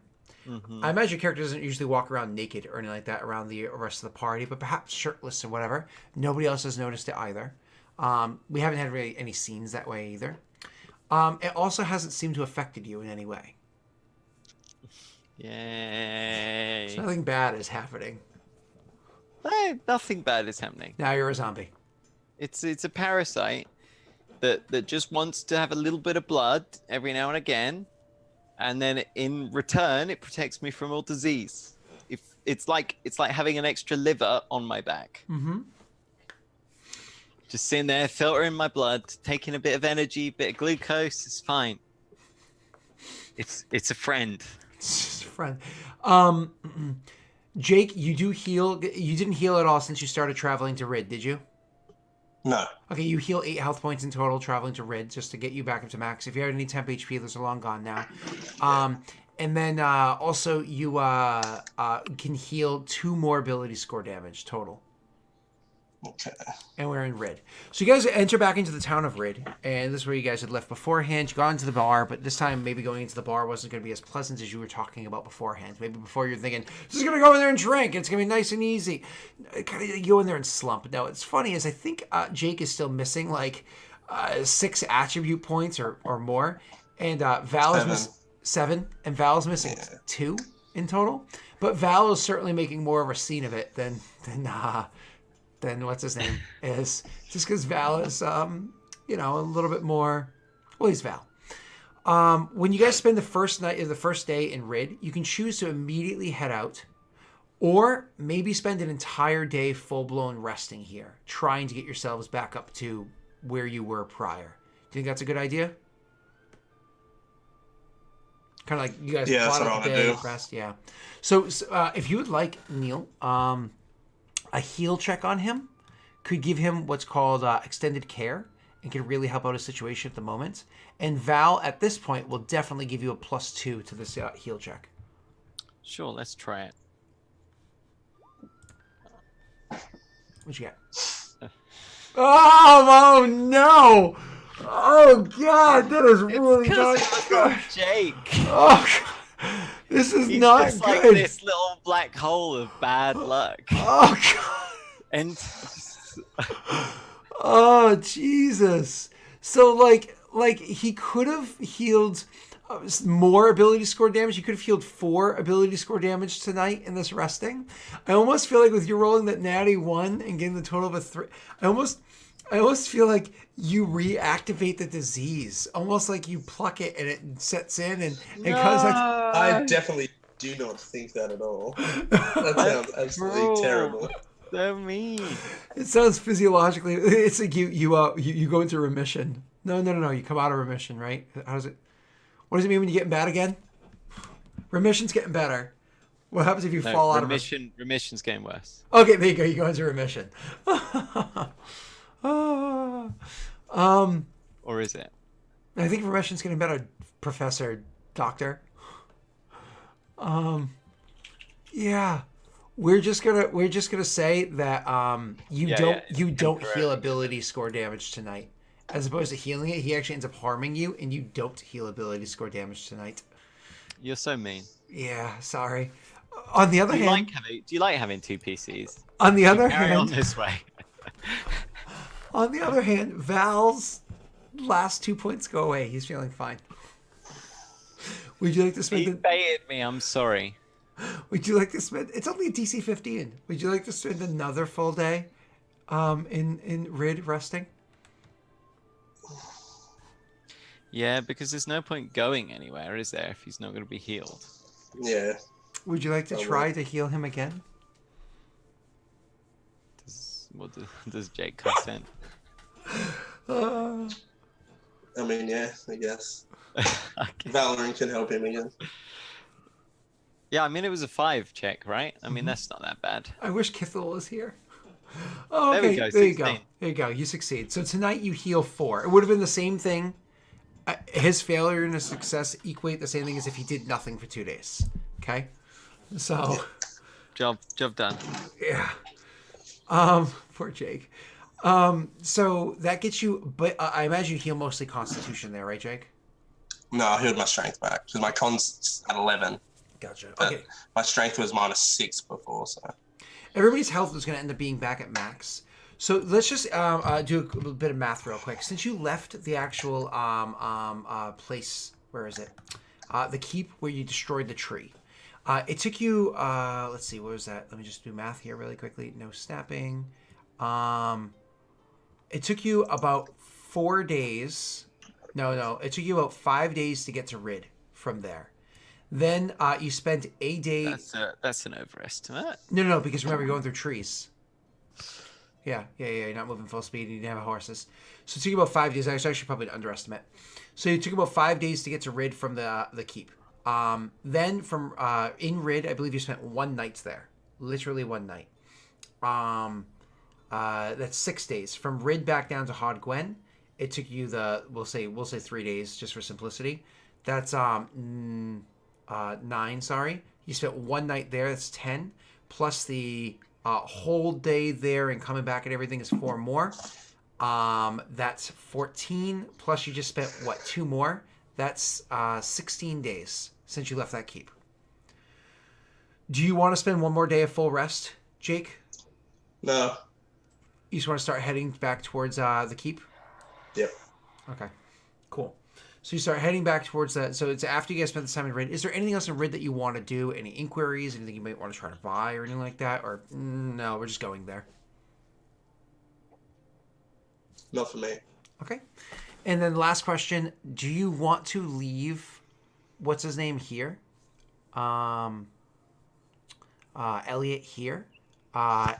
I imagine your character doesn't usually walk around naked or anything like that around the rest of the party, but perhaps shirtless or whatever. Nobody else has noticed it either. We haven't had really any scenes that way either. It also hasn't seemed to have affected you in any way. Yay. So nothing bad is happening. No, nothing bad is happening. Now you're a zombie. It's a parasite that just wants to have a little bit of blood every now and again, and then in return it protects me from all disease. If it's like having an extra liver on my back. Just sitting there, filtering my blood, taking a bit of energy, bit of glucose. It's fine. It's a friend. It's a friend. Jake, you do heal. You didn't heal at all since you started traveling to Rid, did you? No. Okay, you heal 8 health points in total traveling to Rid just to get you back up to max. If you had any temp HP, those are long gone now. And then also you can heal 2 more ability score damage total. Okay. And we're in Rid. So you guys enter back into the town of Rid, and this is where you guys had left beforehand. You got into the bar, but this time maybe going into the bar wasn't going to be as pleasant as you were talking about beforehand. Maybe before you're thinking, just going to go in there and drink. It's going to be nice and easy. Kind of go in there and slump. Now, what's funny is I think Jake is still missing like 6 attribute points or more, and Val is missing 7, and Val's missing 2 in total. But Val is certainly making more of a scene of it than what's his name is, just because Val is, a little bit more. Well, he's Val. When you guys spend the first day in Rid, you can choose to immediately head out, or maybe spend an entire day full blown resting here, trying to get yourselves back up to where you were prior. Do you think that's a good idea? Kind of like you guys plot out the day, rest. Yeah. So if you would like, Neil, a heal check on him could give him what's called extended care and can really help out his situation at the moment. And Val, at this point, will definitely give you a +2 to this heal check. Sure, let's try it. What you got? Oh no! Oh God, that is really not good. Jake. Oh God. This is not just good. Like this little black hole of bad luck. Oh God. And oh Jesus. So like he could have healed more ability score damage. He could have healed 4 ability score damage tonight in this resting. I almost feel like with you rolling that natty 1 and getting the total of a 3, I almost feel like you reactivate the disease, almost like you pluck it and it sets in and causes like. I definitely do not think that at all. That sounds absolutely terrible. So mean. It sounds physiologically. It's like you go into remission. No. You come out of remission, right? How does it? What does it mean when you get bad again? Remission's getting better. What happens if you fall out of remission? Remission's getting worse. Okay, there you go. You go into remission. Or is it? I think remission's getting better, Professor Doctor. Yeah. We're just gonna say that you don't heal ability score damage tonight. As opposed to healing it, he actually ends up harming you, and you don't heal ability score damage tonight. You're so mean. Yeah, sorry. On the other hand, do you like having 2 PCs? On the other Carry on hand, this way. On the other hand, Val's last 2 points go away. He's feeling fine. Would you like to spend? He baited me. I'm sorry. Would you like to spend? It's only a DC 15. Would you like to spend another full day, in Rid resting? Yeah, because there's no point going anywhere, is there, if he's not going to be healed? Yeah. Would you like to try to heal him again? Does Jake consent? I mean, yeah, I guess. Okay. Valorant can help him again. Yeah, I mean, it was a 5 check, right? I mean, that's not that bad. I wish Kithel was here. Oh, There we okay, go, there you go. 16. There you go. You succeed. So tonight you heal 4. It would have been the same thing. His failure and his success equate the same thing as if he did nothing for 2 days. Okay? So, Job done. yeah. Poor Jake. So that gets you, but I imagine you heal mostly Constitution there, right, Jake? No, I healed my strength back because my con's at 11. Gotcha. But Okay. my strength was -6 before, so. Everybody's health is going to end up being back at max. So let's just do a bit of math real quick. Since you left the actual place, where is it? The keep where you destroyed the tree. It took you, let's see, what was that? Let me just do math here really quickly. No snapping. It took you about 4 days. No. It took you about 5 days to get to Rid from there. Then you spent a day. That's an overestimate. No, because remember, you're going through trees. Yeah. You're not moving full speed and you didn't have horses. So it took you about 5 days. That's actually probably an underestimate. So it took about 5 days to get to Rid from the keep. Then from in Rid, I believe you spent 1 night there. Literally 1 night. That's 6 days. From Rid back down to Hod Gwen, it took you we'll say 3 days just for simplicity. That's 9, sorry. You spent 1 night there, that's 10. Plus the whole day there and coming back and everything is 4 more. That's 14. Plus you just spent, 2 more? That's 16 days since you left that keep. Do you want to spend 1 more day of full rest, Jake? No. You just want to start heading back towards the keep? Yep. Okay, cool. So you start heading back towards that. So it's after you guys spent the time in Rid. Is there anything else in Rid that you want to do? Any inquiries? Anything you might want to try to buy or anything like that? Or no, we're just going there. Not for me. Okay. And then the last question, do you want to leave, what's his name here? Elliot here?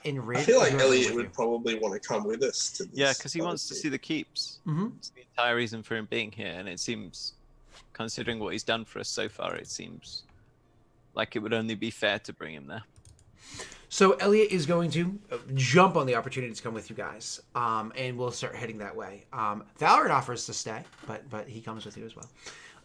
In Rid? I feel like Or do you want him Elliot with would you? probably want to come with us to this. Yeah, because he wants to see the keeps. Mm-hmm. It's the entire reason for him being here, and it seems, considering what he's done for us so far, it seems like it would only be fair to bring him there. So Elliot is going to jump on the opportunity to come with you guys, and we'll start heading that way. Valorant offers to stay, but he comes with you as well.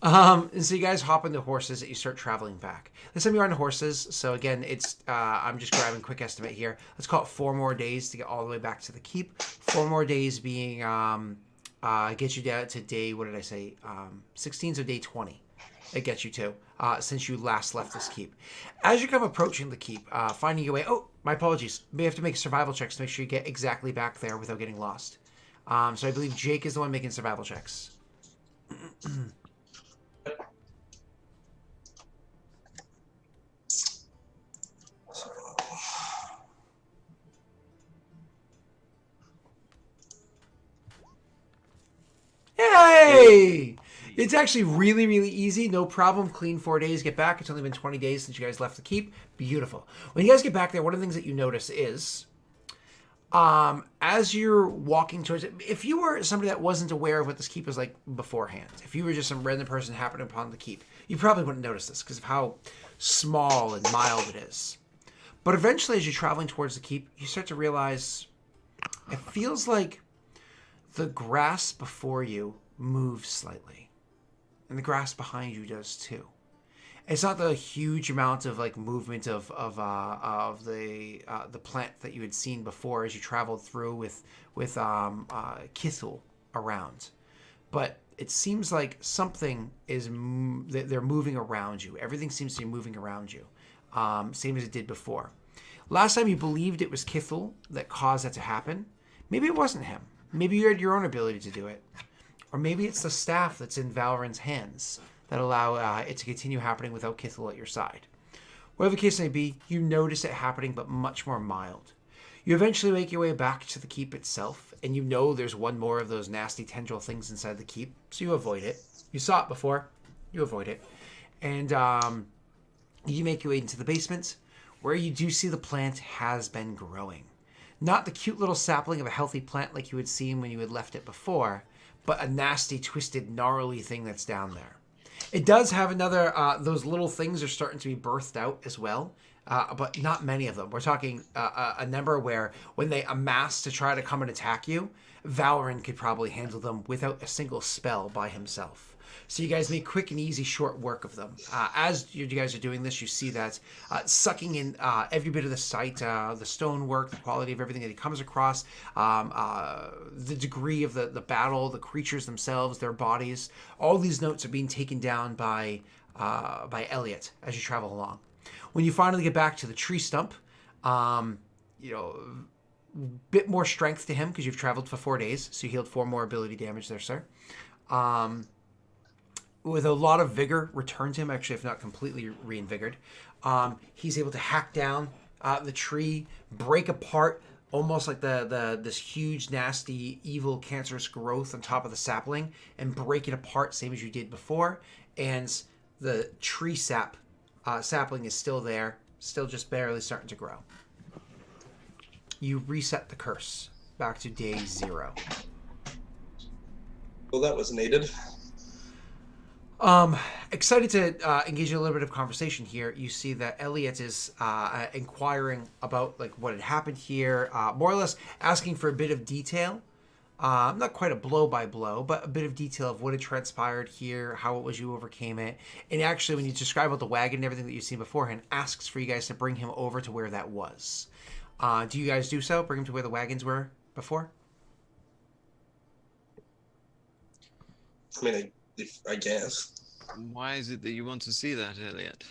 And so you guys hop on the horses and you start traveling back. This time you're on horses, so again, it's I'm just grabbing a quick estimate here. Let's call it 4 more days to get all the way back to the keep. 4 more days being get you down to day, what did I say? 16, so day 20. It gets you to since you last left this keep. As you come approaching the keep, finding your way. Oh, my apologies. You may have to make survival checks to make sure you get exactly back there without getting lost. So I believe Jake is the one making survival checks. Yay! It's actually really, really easy. No problem. Clean 4 days. Get back. It's only been 20 days since you guys left the keep. Beautiful. When you guys get back there, one of the things that you notice is, as you're walking towards it, if you were somebody that wasn't aware of what this keep was like beforehand, if you were just some random person happening upon the keep, you probably wouldn't notice this because of how small and mild it is. But eventually, as you're traveling towards the keep, you start to realize it feels like the grass before you moves slightly. And the grass behind you does too. It's not the huge amount of like movement of the plant that you had seen before as you traveled through with Kithul around, but it seems like something is they're moving around you. Everything seems to be moving around you, same as it did before. Last time you believed it was Kithul that caused that to happen. Maybe it wasn't him. Maybe you had your own ability to do it. Or maybe it's the staff that's in Valorant's hands that allow it to continue happening without Kithul at your side. Whatever the case may be, you notice it happening, but much more mild. You eventually make your way back to the keep itself, and you know there's one more of those nasty tendril things inside the keep, so you avoid it. You saw it before, you avoid it. And you make your way into the basement, where you do see the plant has been growing. Not the cute little sapling of a healthy plant like you had seen when you had left it before, but a nasty, twisted, gnarly thing that's down there. It does have another, those little things are starting to be birthed out as well. but not many of them. We're talking a number where when they amass to try to come and attack you, Valorant could probably handle them without a single spell by himself. So you guys make quick and easy short work of them. As you guys are doing this, you see that sucking in every bit of the site, the stonework, the quality of everything that he comes across, the degree of the battle, the creatures themselves, their bodies. All these notes are being taken down by Elliot as you travel along. When you finally get back to the tree stump, bit more strength to him because you've traveled for 4 days, so you healed 4 more ability damage there, sir. With a lot of vigor returned to him, actually, if not completely reinvigorated. He's able to hack down the tree, break apart almost like this huge, nasty, evil, cancerous growth on top of the sapling, and break it apart, same as you did before. And the tree sapling is still there, still just barely starting to grow. You reset the curse back to day 0. Well, that was needed. Excited to engage in a little bit of conversation here. You see that Elliot is inquiring about like what had happened here, more or less asking for a bit of detail. Not quite a blow by blow, but a bit of detail of what had transpired here, how it was you overcame it. And actually, when you describe about the wagon and everything that you've seen beforehand, asks for you guys to bring him over to where that was. Do you guys do so? Bring him to where the wagons were before? I mean, I guess. Why is it that you want to see that, Elliot?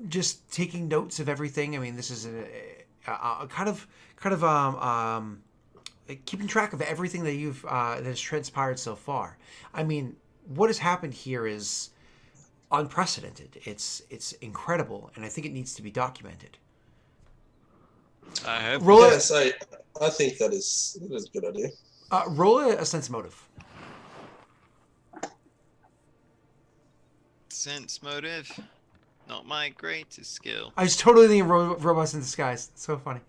Just taking notes of everything. I mean, this is a kind of keeping track of everything that you've that has transpired so far. I mean, what has happened here is unprecedented. It's incredible, and I think it needs to be documented. I hope. Yes, I think that is a good idea. Roll a sense motive. Sense motive, not my greatest skill. I was totally thinking robots in disguise. It's so funny.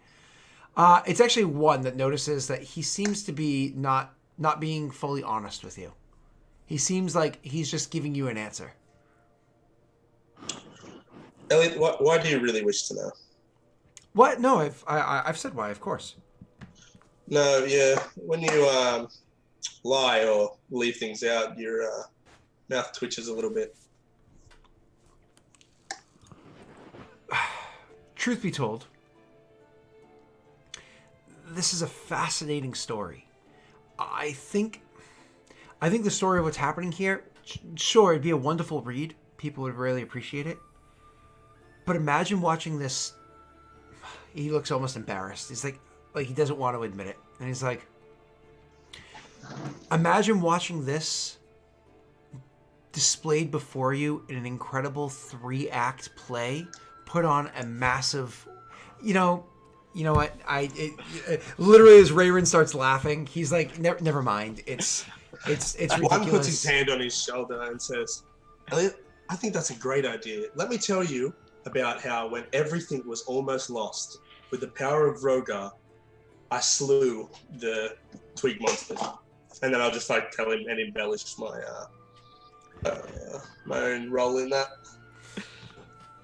It's actually one that notices that he seems to be not being fully honest with you. He seems like he's just giving you an answer. Elliot, why do you really wish to know? What? No, I've said why, of course. No, yeah. When you lie or leave things out, your mouth twitches a little bit. Truth be told, this is a fascinating story. I think the story of what's happening here, sure, it'd be a wonderful read. People would really appreciate it. But imagine watching this. He looks almost embarrassed. He's like he doesn't want to admit it. And he's like, imagine watching this displayed before you in an incredible 3-act play, put on a massive, you know what? Literally as Rayron starts laughing, he's like, never mind. It's ridiculous. One puts his hand on his shoulder and says, Elliot, I think that's a great idea. Let me tell you about how when everything was almost lost, with the power of Rogar, I slew the twig monster. And then I'll just like tell him and embellish my own role in that.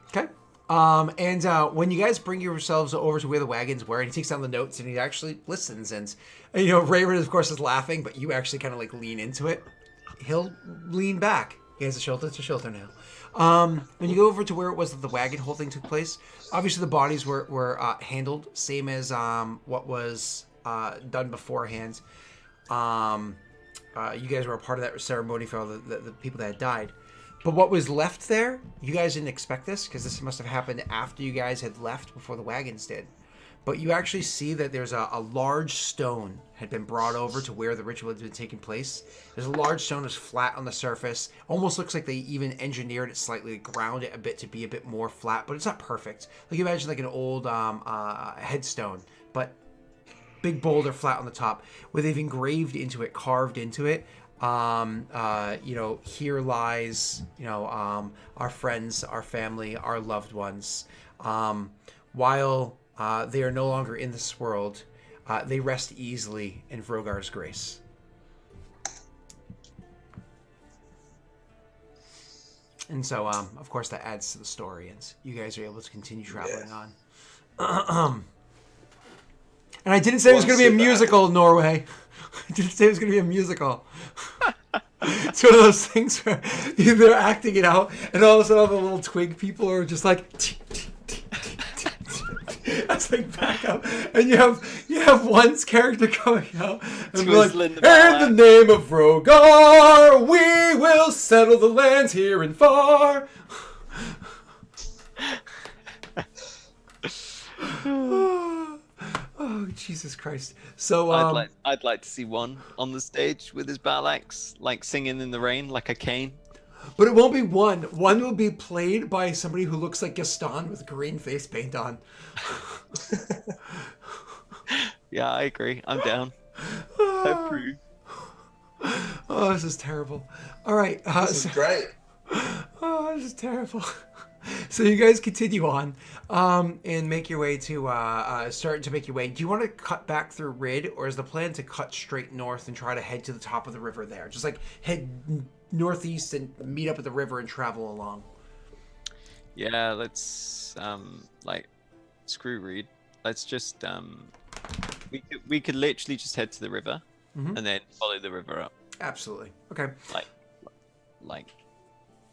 Okay. And when you guys bring yourselves over to where the wagons were, and he takes down the notes and he actually listens, and Raven of course is laughing, but you actually kind of like lean into it. He'll lean back. He has a shoulder to shoulder now. When you go over to where it was that the wagon whole thing took place, obviously the bodies were handled same as what was done beforehand. You guys were a part of that ceremony for all the people that had died. But what was left there, you guys didn't expect this, because this must have happened after you guys had left before the wagons did. But you actually see that there's a large stone had been brought over to where the ritual had been taking place. There's a large stone that's flat on the surface. Almost looks like they even engineered it slightly, ground it a bit to be a bit more flat, but it's not perfect. Like you imagine like an old headstone, but big boulder flat on the top, where they've engraved into it, carved into it. Here lies, our friends, our family, our loved ones. While they are no longer in this world, they rest easily in Vrogar's grace. And so, of course, that adds to the story, and you guys are able to continue traveling on. And I didn't say it was going to be a musical, Norway. I didn't say it was going to be a musical. It's one of those things where they're acting it out, and all of a sudden all the little twig people are just like... That's like back up, and you have one's character coming out and be like, "In the name of Rogar, we will settle the lands here and far." Oh, Jesus Christ! So I'd like to see one on the stage with his battle axe, like singing in the rain, like a cane. But it won't be one. One will be played by somebody who looks like Gaston with green face paint on. Yeah, I agree. I'm down. I approve. Oh, this is terrible. All right. This is great. Oh, this is terrible. So you guys continue on and make your way to start to make your way. Do you want to cut back through Rid, or is the plan to cut straight north and try to head to the top of the river there? Just like head northeast and meet up at the river and travel along. Yeah, let's like screw Reed. Let's just we could literally just head to the river and then follow the river up. Absolutely. Okay. Like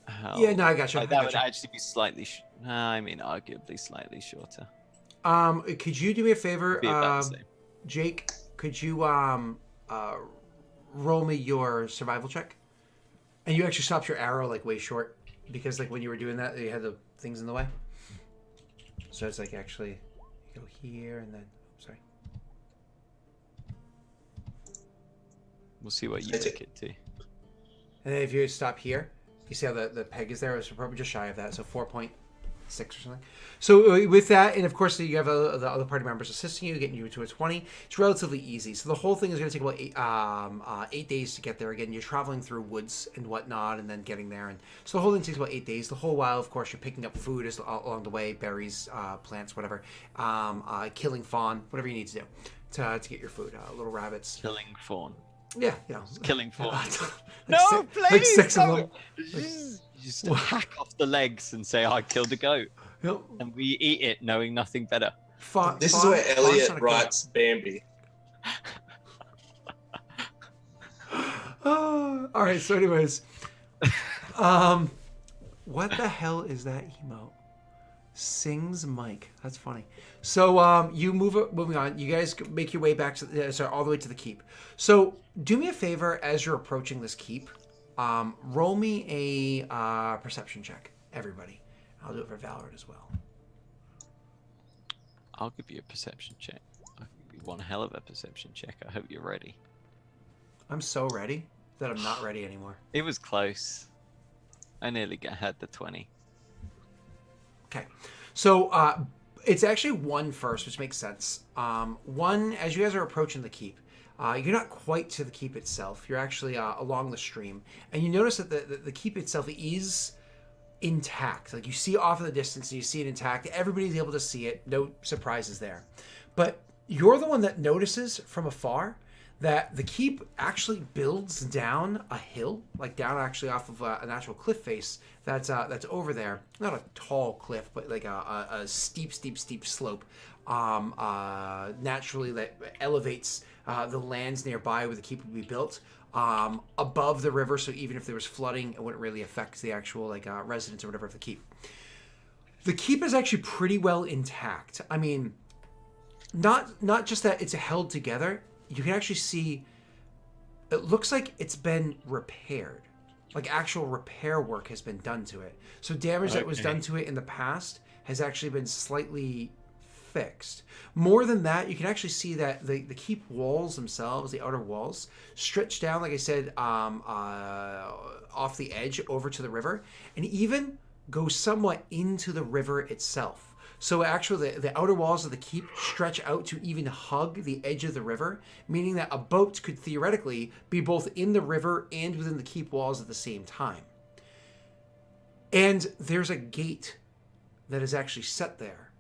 how? Yeah, no, I got you. Like, that would actually be slightly. Arguably slightly shorter. Could you do me a favor, Be about the same. Jake? Could you roll me your survival check? And you actually stopped your arrow like way short because like when you were doing that, you had the things in the way. So it's like actually you go here and then sorry. We'll see what you take it to. And then if you stop here, you see how the peg is there? It's probably just shy of that, so 4.6 or something. So with that, and of course you have the other party members assisting you, getting you to a 20. It's relatively easy. So the whole thing is going to take about 8 days to get there. Again, you're traveling through woods and whatnot, and then getting there. And so the whole thing takes about 8 days. The whole while, of course, you're picking up food along the way, berries, plants, whatever, killing fawn, whatever you need to do to get your food. Little rabbits. Killing fawn. Yeah, you know. Killing fawn. No, please! Like 6 of them. Just hack off the legs and say, I killed a goat. Yep. And we eat it knowing nothing better. This is where Elliot writes Bambi. All right, so anyways. What the hell is that emote? Sings Mike. That's funny. So you moving on. You guys make your way back to all the way to the keep. So do me a favor as you're approaching this keep. Roll me a perception check, everybody. I'll do it for Valorant as well. I'll give you a perception check. I'll give you one hell of a perception check. I hope you're ready. I'm so ready that I'm not ready anymore. It was close. I nearly had the 20. Okay. So it's actually 1 first, which makes sense. 1, as you guys are approaching the keep, you're not quite to the keep itself. You're actually along the stream. And you notice that the keep itself is intact. Like you see off in the distance and you see it intact. Everybody's able to see it. No surprises there. But you're the one that notices from afar that the keep actually builds down a hill, like down actually off of an actual cliff face that's over there. Not a tall cliff, but like a steep slope. Naturally that elevates the lands nearby where the keep would be built above the river, so even if there was flooding, it wouldn't really affect the actual like residents or whatever of the keep. The keep is actually pretty well intact. I mean, not just that it's held together. You can actually see it looks like it's been repaired. Like actual repair work has been done to it. So damage that was done to it in the past has actually been slightly fixed. More than that, you can actually see that the keep walls themselves, the outer walls, stretch down, like I said, off the edge over to the river, and even go somewhat into the river itself. So actually, the outer walls of the keep stretch out to even hug the edge of the river, meaning that a boat could theoretically be both in the river and within the keep walls at the same time. And there's a gate that is actually set there,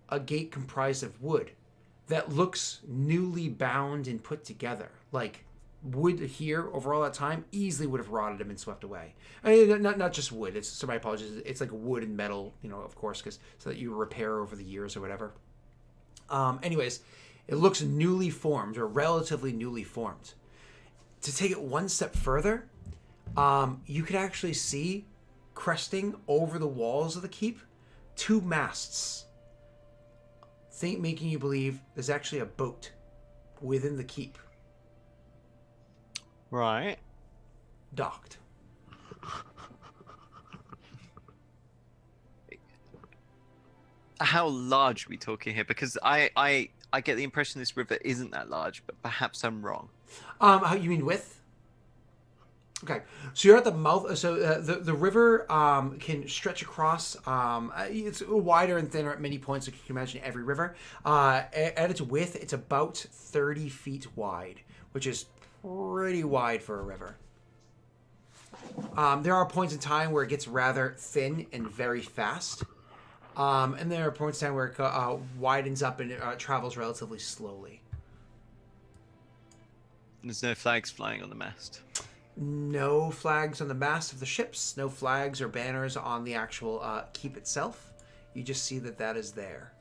a gate comprised of wood that looks newly bound and put together, like wood here over all that time easily would have rotted and been swept away. I mean, not just wood. It's, so my apologies. It's like wood and metal, of course, because so that you repair over the years or whatever. Anyways, it looks newly formed or relatively newly formed. To take it one step further, you could actually see cresting over the walls of the keep 2 masts. Making you believe there's actually a boat within the keep. Right. Docked. How large are we talking here? Because I get the impression this river isn't that large, but perhaps I'm wrong. How you mean width? Okay, so you're at the mouth. So the river can stretch across. It's wider and thinner at many points, like you can imagine every river. At its width, it's about 30 feet wide, which is pretty wide for a river. There are points in time where it gets rather thin and very fast. And there are points in time where it widens up and it travels relatively slowly. There's no flags flying on the mast. No flags on the mast of the ships. No flags or banners on the actual keep itself. You just see that is there.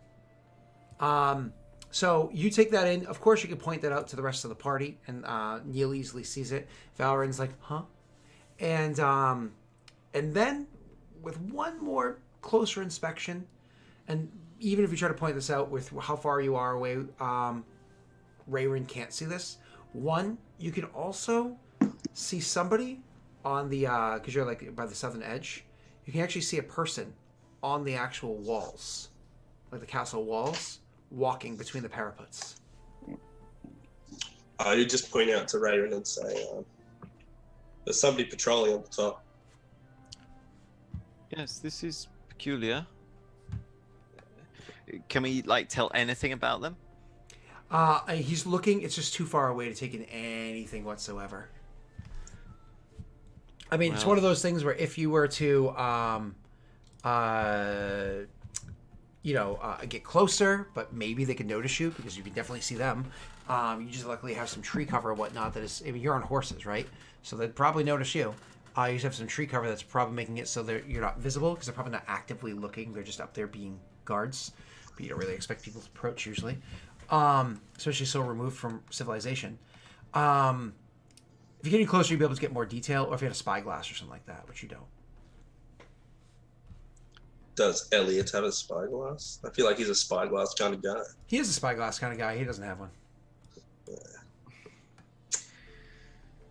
So you take that in. Of course, you can point that out to the rest of the party, and Neil easily sees it. Valorion's like, huh? And then with one more closer inspection, and even if you try to point this out with how far you are away, Rayrin can't see this. One, you can also see somebody on the because you're like by the southern edge. You can actually see a person on the actual walls, like the castle walls, walking between the parapets. You just point out to Rayrin and say, "There's somebody patrolling on the top." Yes, this is peculiar. Can we tell anything about them? He's looking. It's just too far away to take in anything whatsoever. I mean, it's one of those things where if you were to, get closer, but maybe they can notice you because you can definitely see them. You just luckily have some tree cover and whatnot that is. I mean, you're on horses, right? So they'd probably notice you. You just have some tree cover that's probably making it so that you're not visible because they're probably not actively looking. They're just up there being guards. But you don't really expect people to approach usually, especially so removed from civilization. If you get any closer, you'll be able to get more detail, or if you had a spyglass or something like that, which you don't. Does Elliot have a spyglass? I feel like he's a spyglass kind of guy. He is a spyglass kind of guy. He doesn't have one. Yeah.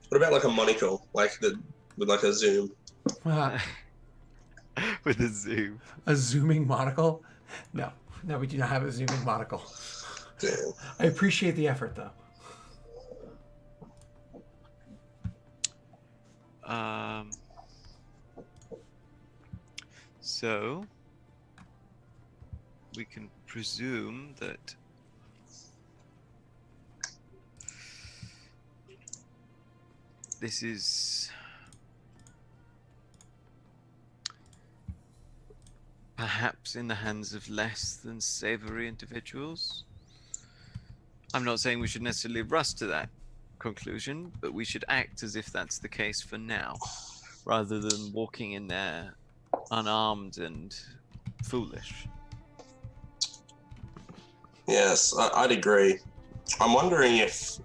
What about like a monocle, with like a zoom? With a zoom. A zooming monocle? No, we do not have a zooming monocle. Damn. I appreciate the effort, though. So we can presume that this is perhaps in the hands of less than savory individuals. I'm not saying we should necessarily rush to that conclusion, but we should act as if that's the case for now, rather than walking in there unarmed and foolish. Yes, I'd agree. I'm wondering if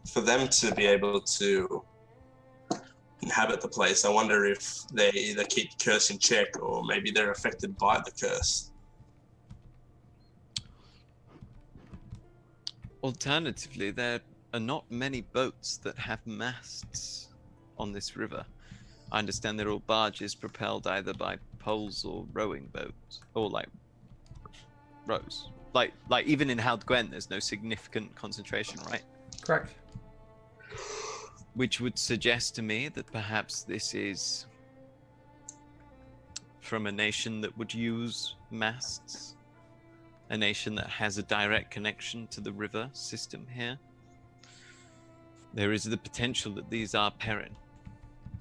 for them to be able to inhabit the place, I wonder if they either keep the curse in check or maybe they're affected by the curse. Alternatively, there are not many boats that have masts on this river. I understand they're all barges propelled either by poles or rowing boats, or rows. Like even in Hald Gwen, there's no significant concentration, right? Correct. Which would suggest to me that perhaps this is from a nation that would use masts, a nation that has a direct connection to the river system here. There is the potential that these are Perrin.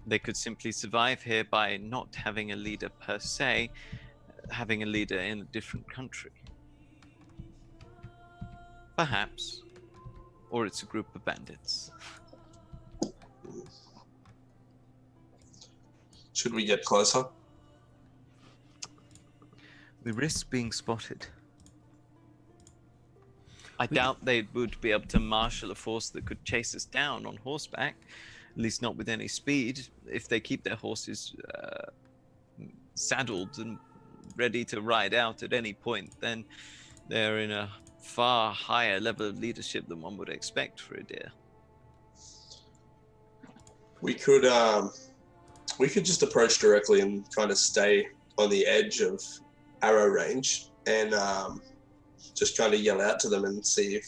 They could simply survive here by not having a leader per se, having a leader in a different country. Perhaps. or it's a group of bandits. Should we get closer? We risk being spotted. I doubt they would be able to marshal a force that could chase us down on horseback, at least not with any speed. If they keep their horses saddled and ready to ride out at any point, then they're in a far higher level of leadership than one would expect for Idir. We could just approach directly and kind of stay on the edge of arrow range and just kind of yell out to them and see if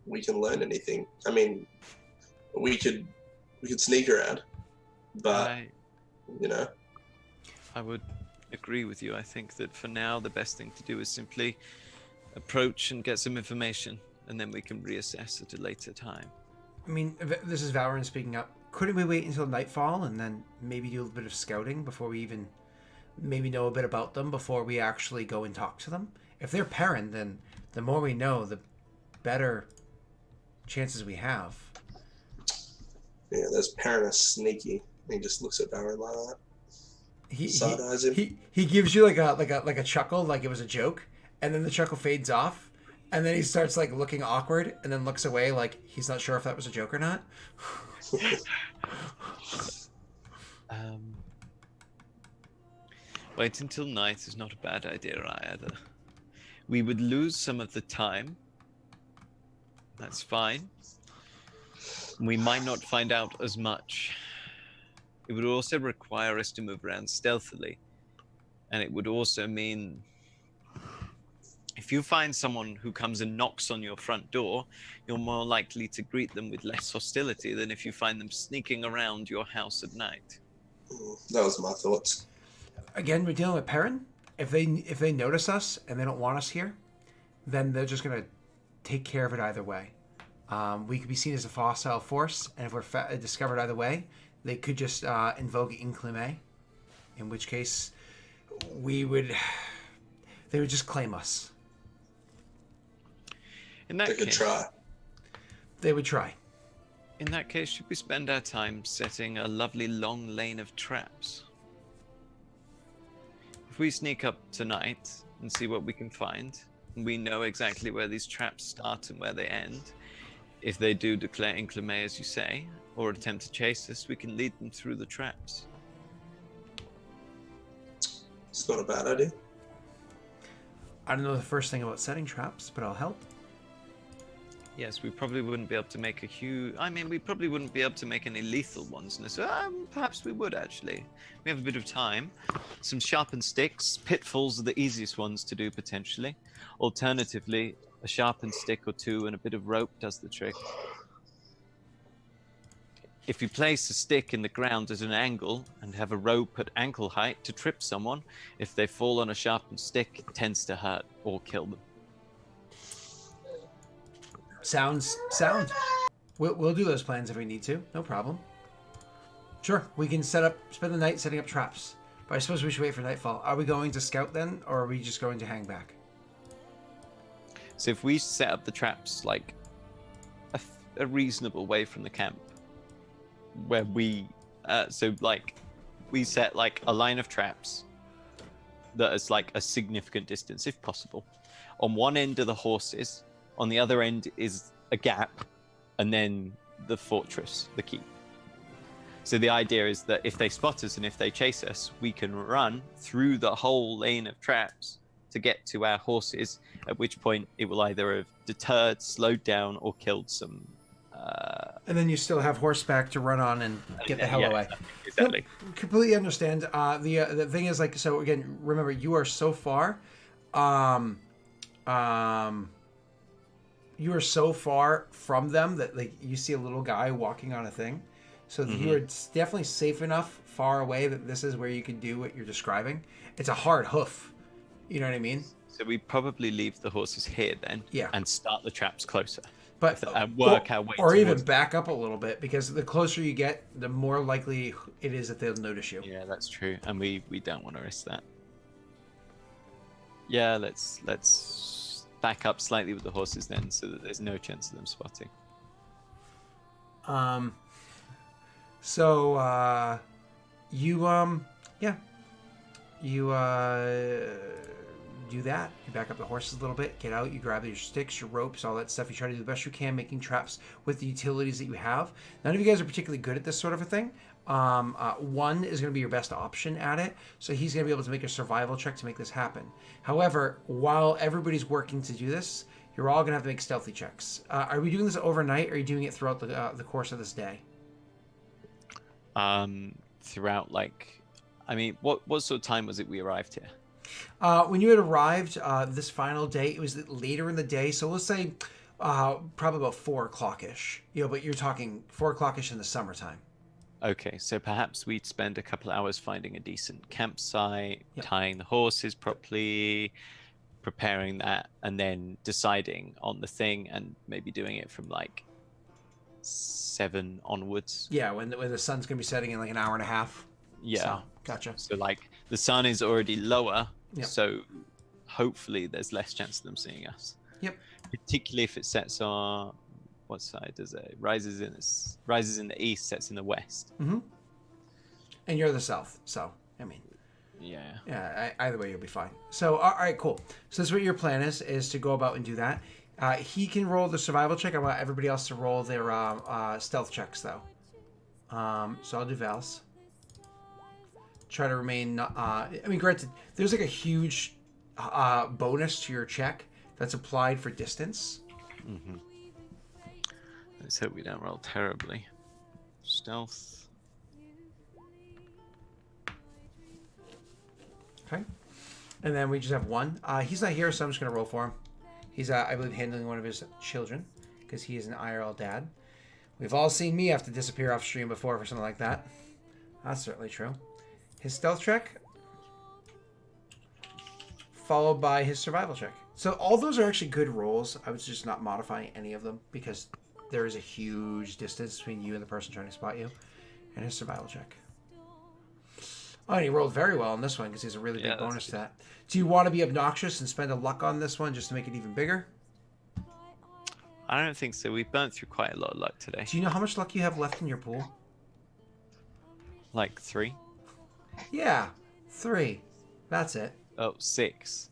we can learn anything. I mean, we could sneak around, but you know. I would agree with you. I think that for now the best thing to do is simply approach and get some information, and then we can reassess at a later time. I mean, this is Valorant speaking up. Couldn't we wait until nightfall and then maybe do a bit of scouting before we even maybe know a bit about them before we actually go and talk to them? If they're Perrin, then the more we know, the better chances we have. Yeah, there's Perrin is sneaky. He just looks at Valorant like that. He gives you like a chuckle, like it was a joke, and then the chuckle fades off, and then he starts like looking awkward, and then looks away like he's not sure if that was a joke or not. Wait until night is not a bad idea either. We would lose some of the time. That's fine. We might not find out as much. It would also require us to move around stealthily. And it would also mean if you find someone who comes and knocks on your front door, you're more likely to greet them with less hostility than if you find them sneaking around your house at night. That was my thoughts. Again, we're dealing with Perrin. If they notice us and they don't want us here, then they're just going to take care of it either way. We could be seen as a hostile force, and if we're discovered either way, they could just invoke Inclime, in which case they would just claim us. In that They could case, try. They would try. In that case, should we spend our time setting a lovely long lane of traps? If we sneak up tonight and see what we can find, we know exactly where these traps start and where they end. If they do declare Inclime, as you say, or attempt to chase us, we can lead them through the traps. It's not a bad idea. I don't know the first thing about setting traps, but I'll help. Yes, we probably wouldn't be able to make we probably wouldn't be able to make any lethal ones. Perhaps we would, actually. We have a bit of time. Some sharpened sticks. Pitfalls are the easiest ones to do, potentially. Alternatively, a sharpened stick or two and a bit of rope does the trick. If you place a stick in the ground at an angle and have a rope at ankle height to trip someone, if they fall on a sharpened stick, it tends to hurt or kill them. Sounds sound. We'll do those plans if we need to. No problem. Sure, we can spend the night setting up traps. But I suppose we should wait for nightfall. Are we going to scout then, or are we just going to hang back? So if we set up the traps like a reasonable way from the camp, where we set like a line of traps that is like a significant distance, if possible. On one end are the horses, on the other end is a gap, and then the fortress, the keep. So the idea is that if they spot us and if they chase us, we can run through the whole lane of traps to get to our horses, at which point it will either have deterred, slowed down, or killed some. And then you still have horseback to run on and get the hell away. Exactly. Nope, completely understand. The thing is, like, so again, remember, you are so far, you are so far from them that like you see a little guy walking on a thing. So you are definitely safe enough far away that this is where you can do what you're describing. It's a hard hoof. You know what I mean? So we probably leave the horses here then, and start the traps closer. But work our way or even back up a little bit, because the closer you get, the more likely it is that they'll notice you. Yeah, that's true, and we don't want to risk that. Yeah, let's back up slightly with the horses then, so that there's no chance of them spotting. So you you do that. You back up the horses a little bit, get out, you grab your sticks, your ropes, all that stuff. You try to do the best you can making traps with the utilities that you have. None of you guys are particularly good at this sort of a thing. One is going to be your best option at it, so he's going to be able to make a survival check to make this happen. However, while everybody's working to do this, you're all going to have to make stealthy checks. Are we doing this overnight, or are you doing it throughout the course of this day? Throughout, like, I mean, what sort of time was it we arrived here? When you had arrived this final day, it was later in the day, so let's say probably about 4 o'clock-ish. But you're talking 4 o'clock-ish in the summertime. Okay, so perhaps we'd spend a couple of hours finding a decent campsite, Yep. tying the horses properly, preparing that, and then deciding on the thing, and maybe doing it from like 7 onwards. Yeah, when the sun's going to be setting in like an hour and a half. Yeah. So, gotcha. So like the sun is already lower, Yep. so hopefully there's less chance of them seeing us. Yep. Particularly if it sets on what side does it? Rises in the east, sets in the west. Mm-hmm. And you're the south, so I mean, Yeah. either way you'll be fine. So all right, cool. So that's what your plan is to go about and do that. He can roll the survival check. I want everybody else to roll their stealth checks though. So I'll do Val's. Try to remain. I mean, granted, there's like a huge bonus to your check that's applied for distance. Mm-hmm. Let's hope we don't roll terribly. Stealth. Okay. And then we just have one. He's not here, so I'm just going to roll for him. He's, I believe, handling one of his children because he is an IRL dad. We've all seen me have to disappear off stream before for something like that. That's certainly true. His stealth check, followed by his survival check. So all those are actually good rolls. I was just not modifying any of them because there is a huge distance between you and the person trying to spot you. And his survival check. Oh, and he rolled very well on this one because he's a really big bonus to that. Do you want to be obnoxious and spend a luck on this one just to make it even bigger? I don't think so. We've burnt through quite a lot of luck today. Do you know how much luck you have left in your pool? Like 3? Yeah, 3. That's it. Oh, 6.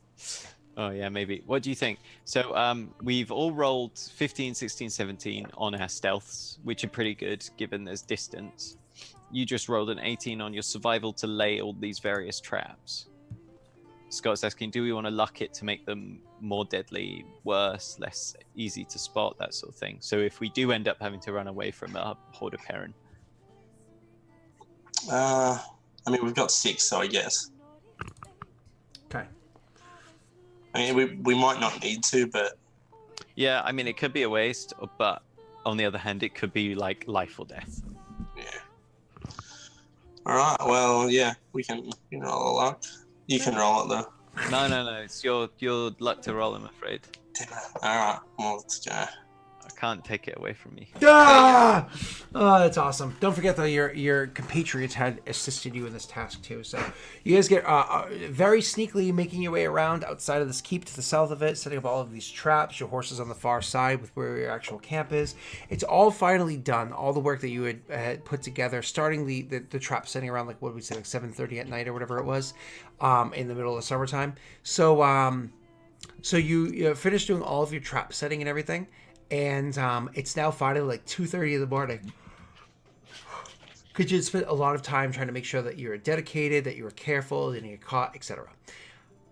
Oh, yeah, maybe. What do you think? So we've all rolled 15, 16, 17 on our stealths, which are pretty good given there's distance. You just rolled an 18 on your survival to lay all these various traps. Scott's asking, do we want to luck it to make them more deadly, worse, less easy to spot, that sort of thing? So if we do end up having to run away from a horde of heron. I mean, we've got 6, so I guess. Okay. I mean, we might not need to, but... Yeah, I mean, it could be a waste, but on the other hand, it could be like life or death. Yeah. All right. Well, yeah, we can roll a luck. You can roll it though. No. It's your luck to roll, I'm afraid. All right. Well, let's go. I can't take it away from you. Ah! Oh, that's awesome. Don't forget though, your compatriots had assisted you in this task too. So you guys get very sneakily making your way around outside of this keep to the south of it, setting up all of these traps. Your horses on the far side with where your actual camp is. It's all finally done. All the work that you had put together, starting the trap setting around like what did we say, like 7:30 at night or whatever it was, in the middle of the summertime. So you finished doing all of your trap setting and everything. And it's now finally like 2:30 in the morning. Because you'd spent a lot of time trying to make sure that you were dedicated, that you were careful, didn't get caught, etc.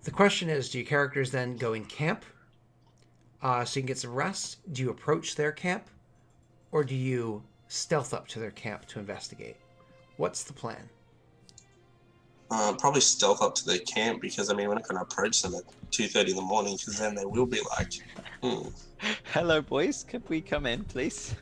The question is, do your characters then go in camp so you can get some rest? Do you approach their camp? Or do you stealth up to their camp to investigate? What's the plan? Probably stealth up to their camp because, I mean, we're not going to approach them at 2:30 in the morning because then they will be like, Hello, boys. Could we come in, please?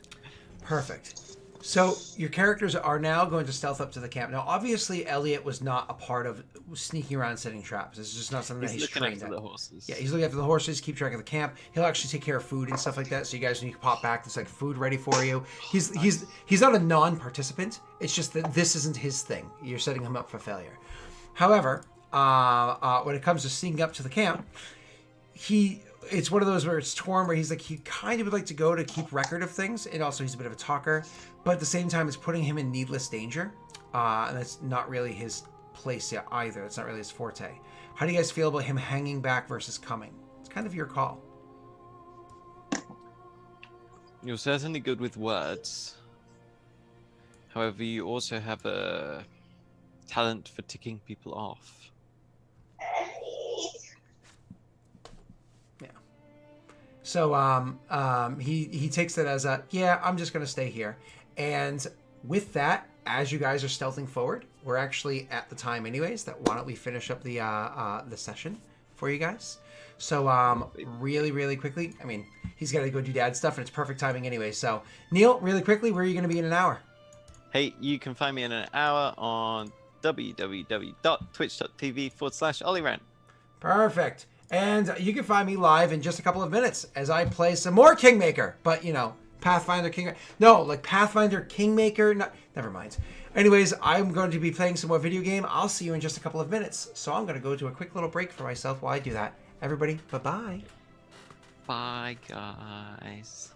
Perfect. So your characters are now going to stealth up to the camp. Now, obviously, Elliot was not a part of sneaking around setting traps. It's just not something that he's trained at. The horses. Yeah, he's looking after the horses, keep track of the camp. He'll actually take care of food and stuff like that. So you guys, when you pop back, there's like food ready for you. He's not a non-participant. It's just that this isn't his thing. You're setting him up for failure. However, when it comes to sneaking up to the camp, he it's one of those where it's torn, where he's like, he kind of would like to go to keep record of things, and also he's a bit of a talker, but at the same time, it's putting him in needless danger, and that's not really his place yet either. It's not really his forte. How do you guys feel about him hanging back versus coming? It's kind of your call. You're certainly good with words. However, you also have a talent for ticking people off. Yeah. So he takes that as a, yeah, I'm just going to stay here. And with that, as you guys are stealthing forward, we're actually at the time anyways, that why don't we finish up the session for you guys. So really, really quickly, I mean, he's got to go do dad stuff, and it's perfect timing anyway. So Neil, really quickly, where are you going to be in an hour? Hey, you can find me in an hour on www.twitch.tv/OllyRant. Perfect. And you can find me live in just a couple of minutes as I play some more Kingmaker. But, you know, Pathfinder Kingmaker. No, like Pathfinder Kingmaker. No, never mind. Anyways, I'm going to be playing some more video game. I'll see you in just a couple of minutes. So I'm going to go to a quick little break for myself while I do that. Everybody, bye-bye. Bye, guys.